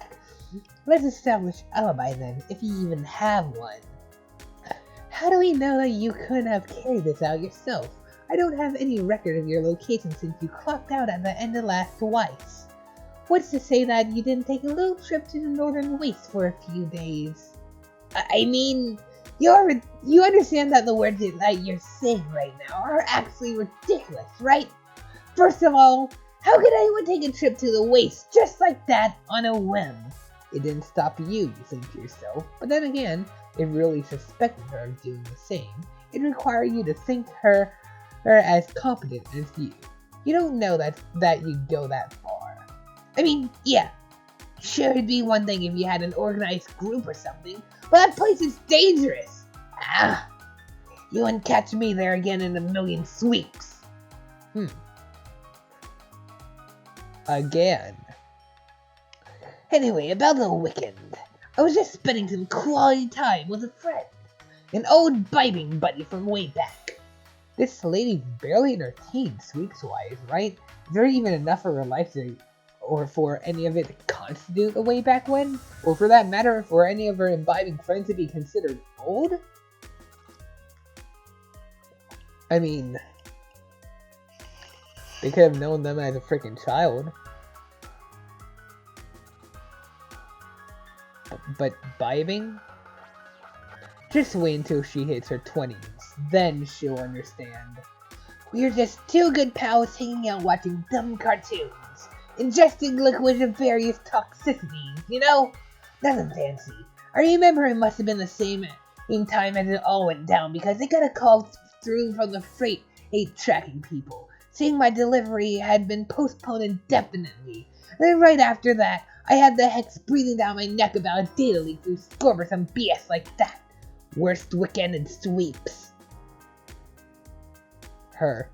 Let's establish alibi then, if you even have one. How do we know that you couldn't have carried this out yourself? I don't have any record of your location since you clocked out at the end of last twice. What's to say that you didn't take a little trip to the Northern Wastes for a few days? I mean, you understand that the words that you're saying right now are actually ridiculous, right? First of all, how could anyone take a trip to the Wastes just like that on a whim? It didn't stop you think to yourself, but then again, if you really suspected her of doing the same, it'd require you to think her as competent as you. You don't know that you'd go that far. I mean, yeah, sure it'd be one thing if you had an organized group or something, but that place is dangerous. You wouldn't catch me there again in a million sweeps. Again. Anyway, about the weekend. I was just spending some quality time with a friend. An old biting buddy from way back. This lady's barely in her teens, weeks-wise, right? Is there even enough of her life or for any of it to constitute a way back when? Or for that matter, for any of her imbibing friends to be considered old? I mean, they could have known them as a freaking child. But vibing? Just wait until she hits her 20s, then she'll understand. We're just 2 good pals hanging out watching dumb cartoons. ingesting liquids of various toxicities, you know? Nothing fancy. I remember it must have been the same time as it all went down because they got a call through from the freight tracking people, saying my delivery had been postponed indefinitely. And then right after that, I had the hex breathing down my neck about a data leak through Scorp or some BS like that. Worst weekend in sweeps. Her.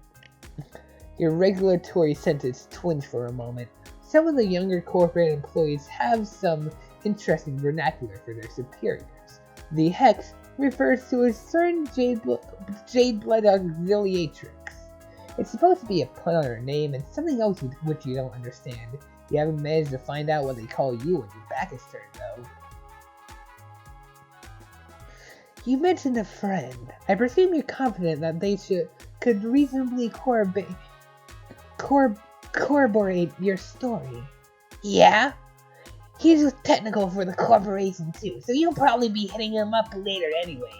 Your regulatory sentence twinged for a moment. Some of the younger corporate employees have some interesting vernacular for their superiors. The hex refers to a certain jade blood auxiliatrix. It's supposed to be a pun on her name and something else with which you don't understand. You haven't managed to find out what they call you when your back is turned, though. You mentioned a friend. I presume you're confident that they could reasonably corroborate your story. Yeah? He's technical for the corporation too, so you'll probably be hitting him up later anyway.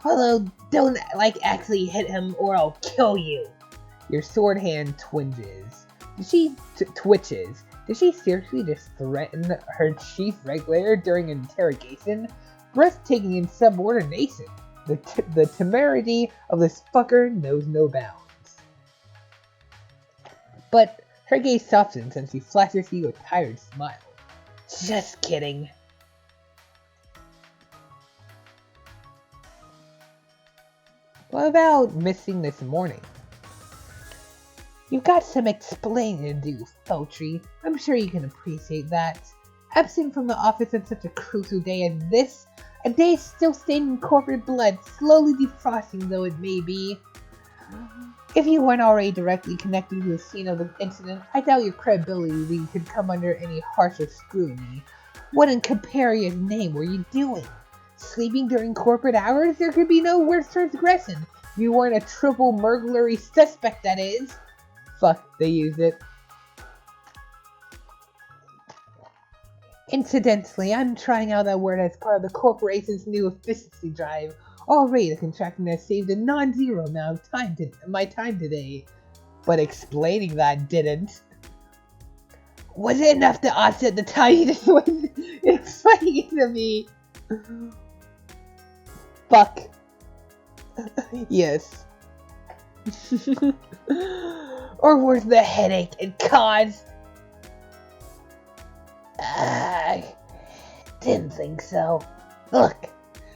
Although, don't actually hit him or I'll kill you. Your sword hand twinges. Twitches. Did she seriously just threaten her chief regulator during an interrogation? Breathtaking insubordination. The temerity of this fucker knows no bounds. But her gaze softens and she flashes you a tired smile. Just kidding. What about missing this morning? You've got some explaining to do, Feltry. I'm sure you can appreciate that. Absent from the office on such a crucial day as this, a day still stained in corporate blood, slowly defrosting though it may be. If you weren't already directly connected to the scene of the incident, I doubt your credibility could come under any harsher scrutiny. What in Caparia's name were you doing? Sleeping during corporate hours? There could be no worse transgression. You weren't a triple burglary suspect, that is. Fuck, they used it. Incidentally, I'm trying out that word as part of the corporation's new efficiency drive. Already, the contracting has saved a non-zero amount of my time today. But explaining that didn't. Was it enough to offset the time you just wasted explaining it to me? Fuck. Yes. Or was the headache it caused? Didn't think so. Look,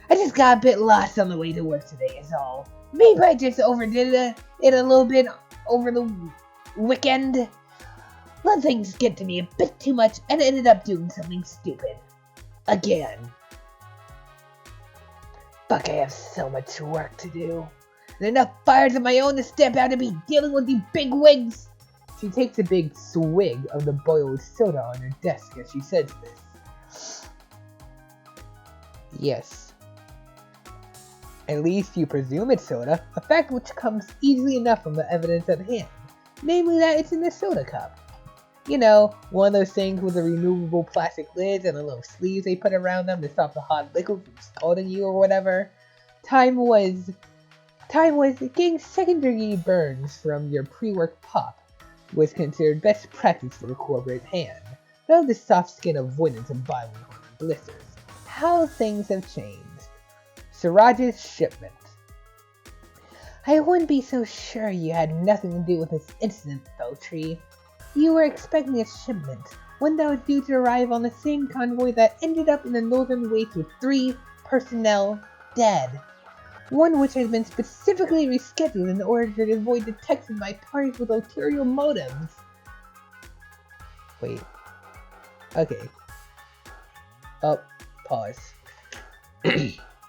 I just got a bit lost on the way to work today is all. Maybe I just overdid it a little bit over the weekend. Let things get to me a bit too much and ended up doing something stupid. Again. Fuck, I have so much work to do. And enough fires of my own to step out and be dealing with these big wigs. She takes a big swig of the boiled soda on her desk as she says this. Yes. At least you presume it's soda, a fact which comes easily enough from the evidence at hand. Namely that it's in a soda cup. You know, one of those things with the removable plastic lids and the little sleeves they put around them to stop the hot liquid from scalding you or whatever. Time was getting second-degree burns from your pre-work pop was considered best practice for the corporate hand. Though the soft skin avoidance of boiling hot blisters. How things have changed. Siraj's shipment. I wouldn't be so sure you had nothing to do with this incident, Feltry. You were expecting a shipment, one that was due to arrive on the same convoy that ended up in the northern wastes with 3 personnel dead. One which has been specifically rescheduled in order to avoid detection by parties with ulterior motives. Wait. Okay. Oh, pause.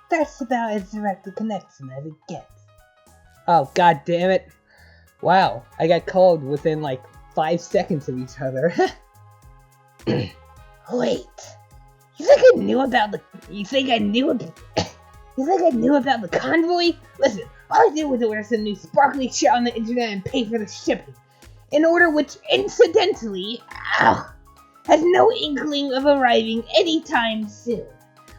That's about as direct a connection as it gets. Oh, god damn it. Wow, I got called within like 5 seconds of each other. Wait. You think I knew about the convoy? Listen, all I did was order some new sparkly shit on the internet and pay for the shipping. An order which, incidentally, has no inkling of arriving anytime soon.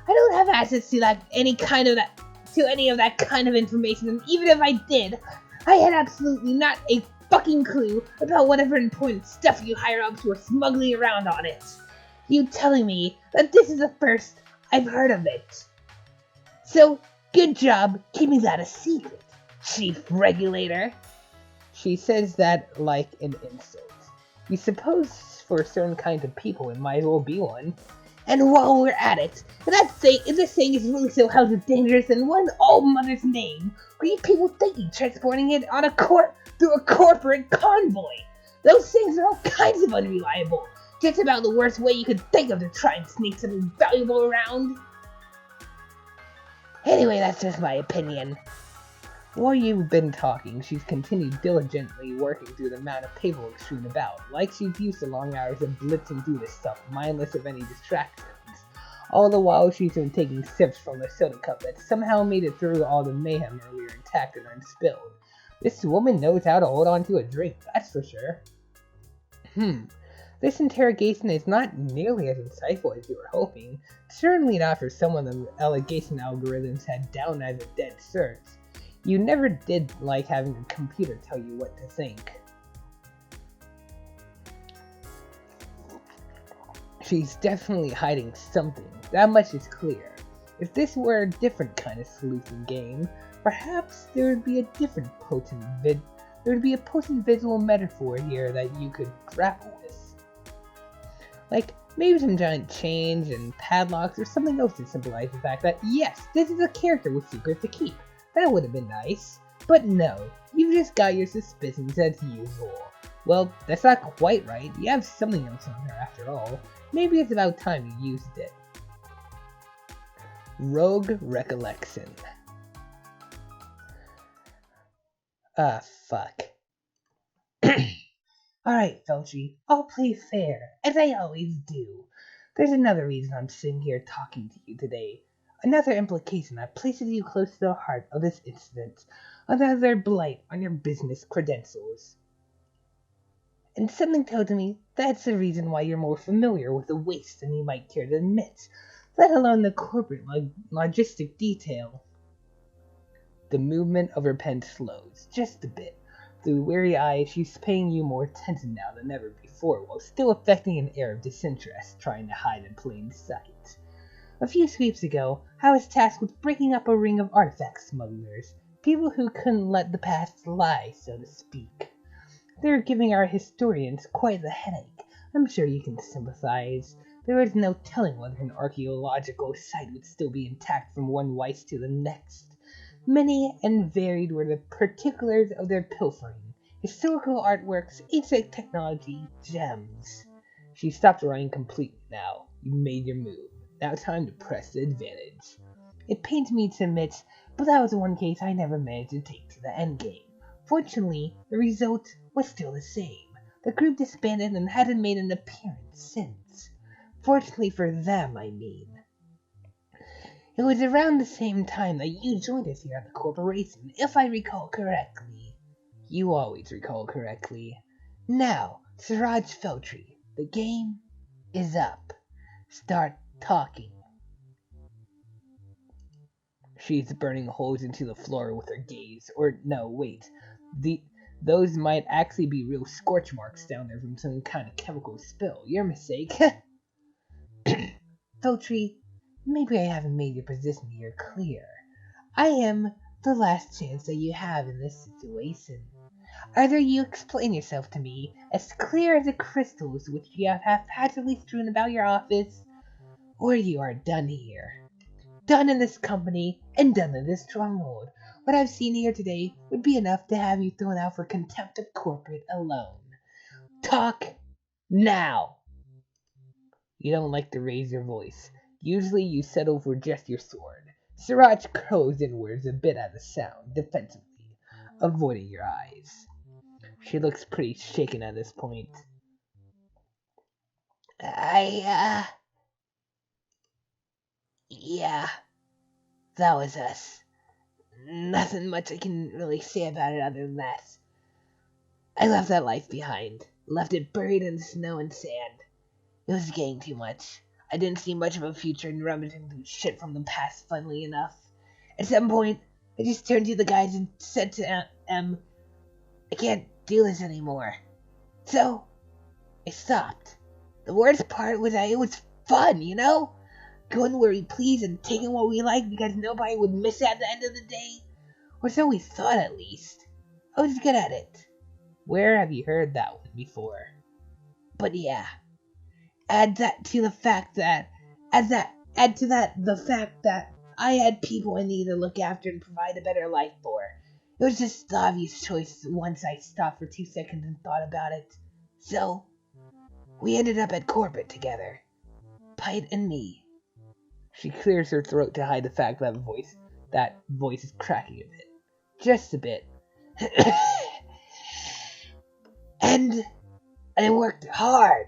I don't have access to any of that kind of information, and even if I did, I had absolutely not a fucking clue about whatever important stuff you higher-ups were smuggling around on it. You telling me that this is the first I've heard of it. So, good job keeping that a secret, Chief Regulator. She says that like an insult. You suppose for certain kinds of people it might as well be one. And while we're at it, if this thing is really so hell of dangerous, then what in all mother's name were you people thinking transporting it on through a corporate convoy? Those things are all kinds of unreliable. Just about the worst way you could think of to try and sneak something valuable around. Anyway, that's just my opinion. While you've been talking, she's continued diligently working through the amount of paperwork strewn about, like she's used to long hours of blitzing through this stuff, mindless of any distractions. All the while, she's been taking sips from the soda cup that somehow made it through all the mayhem earlier intact and unspilled. This woman knows how to hold on to a drink, that's for sure. This interrogation is not nearly as insightful as you were hoping. Certainly not for someone the allegation algorithms had down as a dead cert. You never did like having a computer tell you what to think. She's definitely hiding something, that much is clear. If this were a different kind of sleuthing game, perhaps there would be a potent visual metaphor here that you could grapple with. Like, maybe some giant chains and padlocks or something else to symbolize the fact that, yes, this is a character with secrets to keep. That would have been nice. But no, you've just got your suspicions as usual. Well, that's not quite right. You have something else on her after all. Maybe it's about time you used it. Rogue Recollection. Fuck. Alright, Feltry, I'll play fair, as I always do. There's another reason I'm sitting here talking to you today. Another implication that places you close to the heart of this incident. Another blight on your business credentials. And something tells me that's the reason why you're more familiar with the waste than you might care to admit, let alone the corporate logistic detail. The movement of her pen slows, just a bit. Through weary eyes, she's paying you more attention now than ever before, while still affecting an air of disinterest, trying to hide in plain sight. A few sweeps ago, I was tasked with breaking up a ring of artifact smugglers, people who couldn't let the past lie, so to speak. They're giving our historians quite the headache. I'm sure you can sympathize. There is no telling whether an archaeological site would still be intact from one vice to the next. Many and varied were the particulars of their pilfering. Historical artworks, ancient technology, gems. She stopped running completely now. You made your move. Now time to press the advantage. It pains me to admit, but that was one case I never managed to take to the endgame. Fortunately, the result was still the same. The group disbanded and hadn't made an appearance since. Fortunately for them, I mean. It was around the same time that you joined us here at the corporation, if I recall correctly. You always recall correctly. Now, Siraj Feltry, the game is up. Start talking. She's burning holes into the floor with her gaze. Or, no, wait. Those might actually be real scorch marks down there from some kind of chemical spill. Your mistake. Feltry, maybe I haven't made your position here clear. I am the last chance that you have in this situation. Either you explain yourself to me as clear as the crystals which you have haphazardly strewn about your office, or you are done here. Done in this company, and done in this stronghold. What I've seen here today would be enough to have you thrown out for contempt of corporate alone. Talk now! You don't like to raise your voice. Usually you settle for just your sword. Siraj crows inwards a bit at the sound, defensively, avoiding your eyes. She looks pretty shaken at this point. Yeah, that was us. Nothing much I can really say about it other than that. I left that life behind. Left it buried in snow and sand. It was getting too much. I didn't see much of a future in rummaging through shit from the past, funnily enough. At some point, I just turned to the guys and said to M, I can't do this anymore. So, I stopped. The worst part was that it was fun, you know? Going where we please and taking what we like because nobody would miss it at the end of the day. Or so we thought, at least. I was good at it. Where have you heard that one before? But yeah, add to the fact that the fact that I had people I needed to look after and provide a better life for. It was just the obvious choice once I stopped for 2 seconds and thought about it. So, we ended up at corporate together. Pite and me. She clears her throat to hide the fact that voice is cracking a bit. Just a bit. and I worked hard.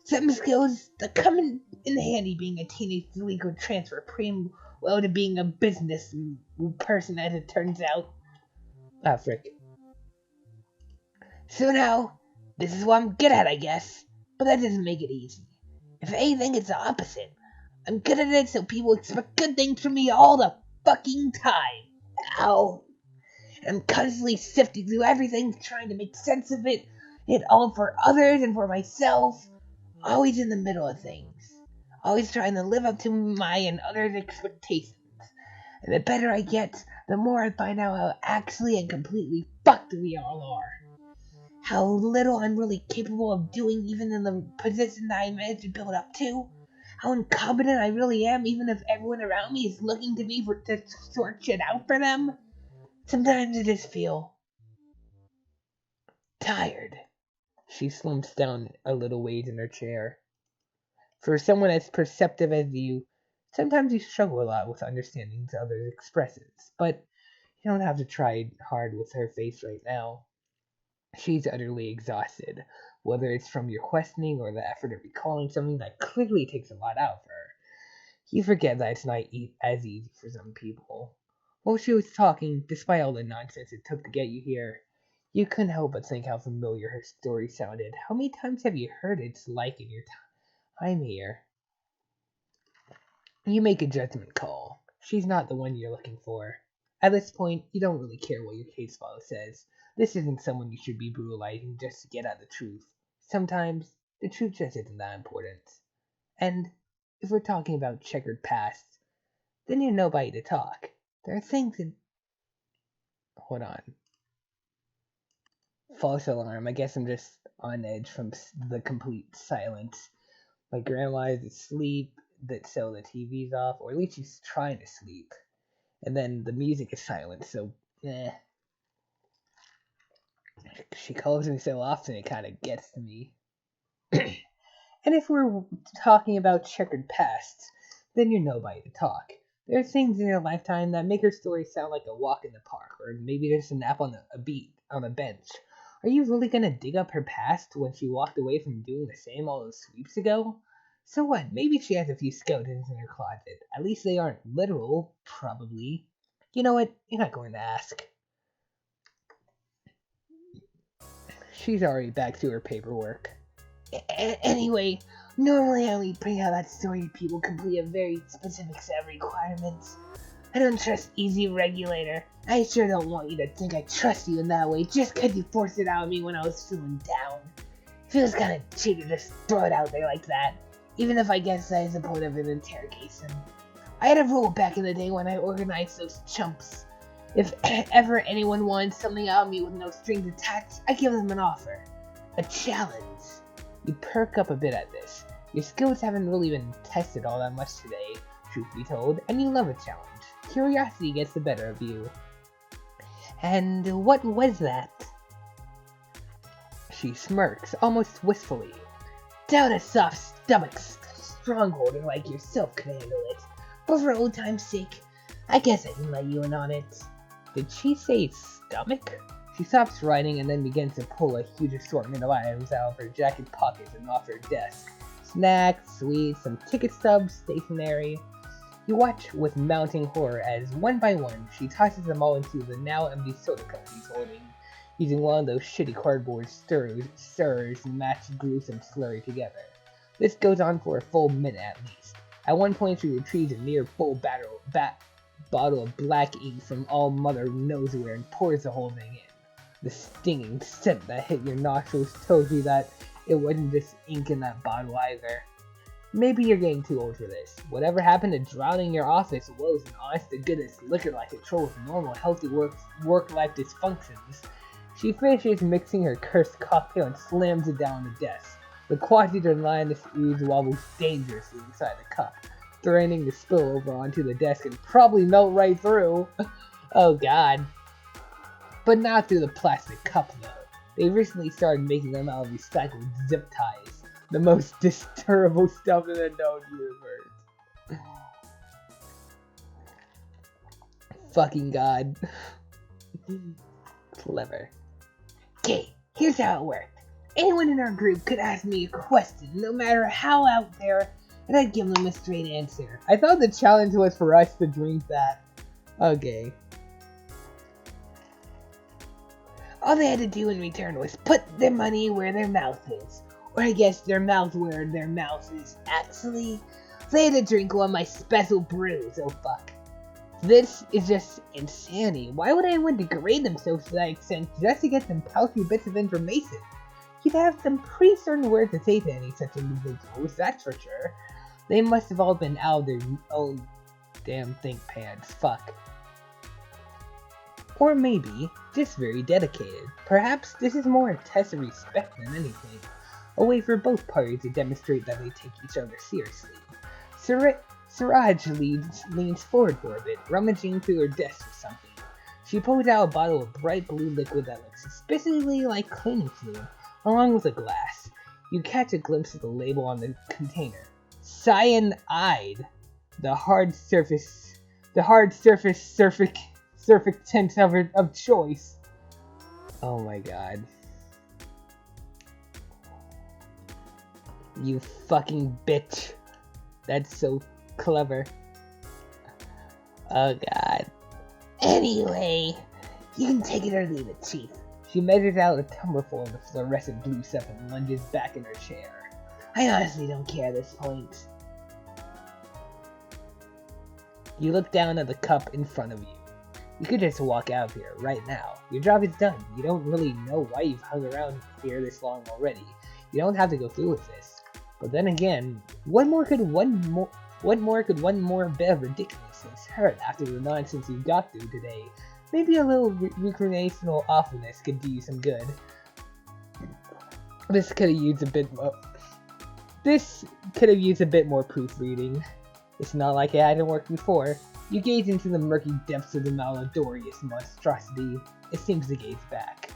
Some skills that come in handy being a teenage delinquent transfer pretty well to being a business person as it turns out. Ah, frick. So now, this is what I'm good at, I guess. But that doesn't make it easy. If anything, it's the opposite. I'm good at it so people expect good things from me all the fucking time. Ow. I'm constantly sifting through everything, trying to make sense of it all for others and for myself. Always in the middle of things. Always trying to live up to my and others' expectations. And the better I get, the more I find out how actually and completely fucked we all are. How little I'm really capable of doing even in the position that I managed to build up to. How incompetent I really am even if everyone around me is looking to me to sort shit out for them. Sometimes I just feel tired. She slumps down a little ways in her chair. For someone as perceptive as you, sometimes you struggle a lot with understanding others' expressions, but you don't have to try hard with her face right now. She's utterly exhausted, whether it's from your questioning or the effort of recalling something that clearly takes a lot out of her. You forget that it's not as easy for some people. While she was talking, despite all the nonsense it took to get you here, you couldn't help but think how familiar her story sounded. How many times have you heard it's like in your time here? You make a judgment call. She's not the one you're looking for. At this point, you don't really care what your case file says. This isn't someone you should be brutalizing just to get at the truth. Sometimes, the truth just isn't that important. And, if we're talking about checkered pasts, then you're nobody to talk. There are things in... Hold on. False alarm. I guess I'm just on edge from the complete silence. My grandma is asleep, so the TV's off, or at least she's trying to sleep. And then the music is silent, so she calls me so often it kind of gets to me. And if we're talking about checkered pasts, then you're nobody to talk. There are things in your lifetime that make her story sound like a walk in the park, or maybe just a nap on a bench. Are you really gonna dig up her past when she walked away from doing the same all those sweeps ago? So what? Maybe she has a few skeletons in her closet. At least they aren't literal, probably. You know what? You're not going to ask. She's already back to her paperwork. Anyway, normally I only bring out that story to people complete a very specific set of requirements. I don't trust Easy Regulator. I sure don't want you to think I trust you in that way just because you forced it out of me when I was feeling down. It feels kind of cheap to just throw it out there like that, even if I guess that is the point of an interrogation. I had a rule back in the day when I organized those chumps. If ever anyone wanted something out of me with no strings attached, I give them an offer. A challenge. You perk up a bit at this. Your skills haven't really been tested all that much today, truth be told, and you love a challenge. Curiosity gets the better of you. And what was that? She smirks, almost wistfully. Doubt a soft stomach strongholder like yourself could handle it. But for old time's sake, I guess I can let you in on it. Did she say stomach? She stops writing and then begins to pull a huge assortment of items out of her jacket pockets and off her desk. Snacks, sweets, some ticket stubs, stationery. You watch with mounting horror as, one by one, she tosses them all into the now empty soda cup she's holding, using one of those shitty cardboard stirrers to match gruesome slurry together. This goes on for a full minute at least. At one point she retrieves a near full bottle of black ink from all mother knows where and pours the whole thing in. The stinging scent that hit your nostrils told you that it wasn't just ink in that bottle either. Maybe you're getting too old for this. Whatever happened to drowning your office woes in honest-to-goodness liquor-like control with normal, healthy work-life dysfunctions? She finishes mixing her cursed cocktail and slams it down on the desk. The quasi-lioness ooze wobbles dangerously inside the cup, threatening to spill over onto the desk and probably melt right through. Oh god. But not through the plastic cup though. They recently started making them out of recycled zip ties. The most disturbable stuff in the known universe. Fucking god. Clever. Okay, here's how it worked. Anyone in our group could ask me a question, no matter how out there, and I'd give them a straight answer. I thought the challenge was for us to drink that. Okay. All they had to do in return was put their money where their mouth is. Or I guess their mouth where their mouth is. Actually, they had to drink one of my special brews. Oh fuck. This is just insanity. Why would anyone degrade themselves to that extent just to get some paltry bits of information? You'd have some pretty certain words to say to any such individuals, that's for sure. They must have all been out of their own damn think pants. Fuck. Or maybe, just very dedicated. Perhaps this is more a test of respect than anything. A way for both parties to demonstrate that they take each other seriously. Siraj leans forward for a bit, rummaging through her desk for something. She pulls out a bottle of bright blue liquid that looks suspiciously like cleaning fluid, along with a glass. You catch a glimpse of the label on the container. Cyanide. The hard surfactant of choice. Oh my god. You fucking bitch. That's so clever. Oh god. Anyway, you can take it or leave it, Chief. She measures out a tumblerful of the fluorescent blue stuff and lunges back in her chair. I honestly don't care at this point. You look down at the cup in front of you. You could just walk out of here right now. Your job is done. You don't really know why you've hung around here this long already. You don't have to go through with this. But then again, what more could one more bit of ridiculousness hurt after the nonsense you got through today? Maybe a little recreational awfulness could do you some good. This could have used a bit more proofreading. It's not like it hadn't worked before. You gaze into the murky depths of the malodorous monstrosity. It seems to gaze back.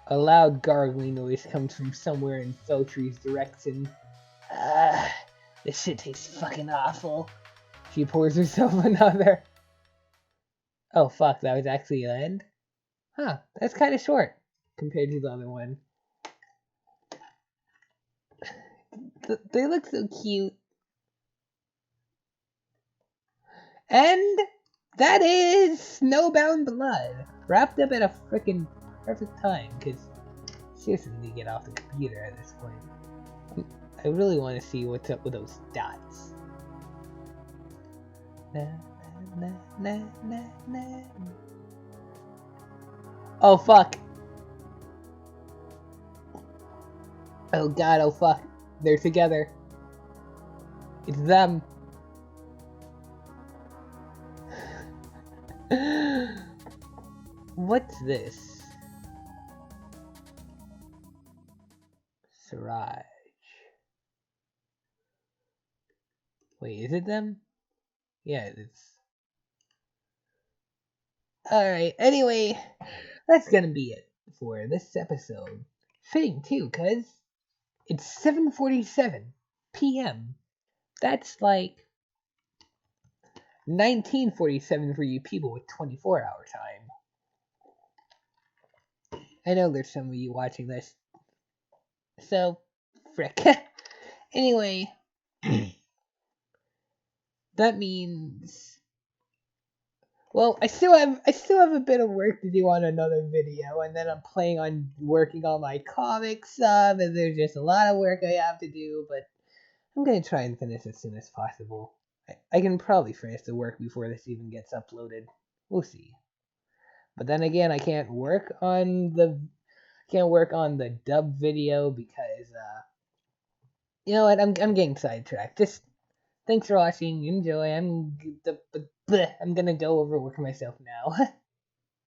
A loud gargling noise comes from somewhere in Feltry's direction. This shit tastes fucking awful. She pours herself another. Oh fuck, that was actually an end? Huh, that's kinda short compared to the other one. They look so cute. And that is Snowbound Blood. Wrapped up at a freaking perfect time, because seriously need to get off the computer at this point. I really want to see what's up with those dots. Na, na, na, na, na. Oh fuck. Oh god, oh fuck. They're together. It's them. What's this? Siraj. Wait, is it them? Yeah, it's... Alright, anyway, that's gonna be it for this episode. Fitting too, cuz it's 7:47 p.m. That's like 19:47 for you people with 24-hour time. I know there's some of you watching this. So, frick. Anyway, that means... Well, I still have a bit of work to do on another video, and then I'm planning on working on my comic sub, and there's just a lot of work I have to do, but I'm gonna try and finish as soon as possible. I can probably finish the work before this even gets uploaded. We'll see. But then again, I can't work on the dub video because you know what? I'm getting sidetracked. Just thanks for watching. Enjoy. I'm gonna go overwork myself now.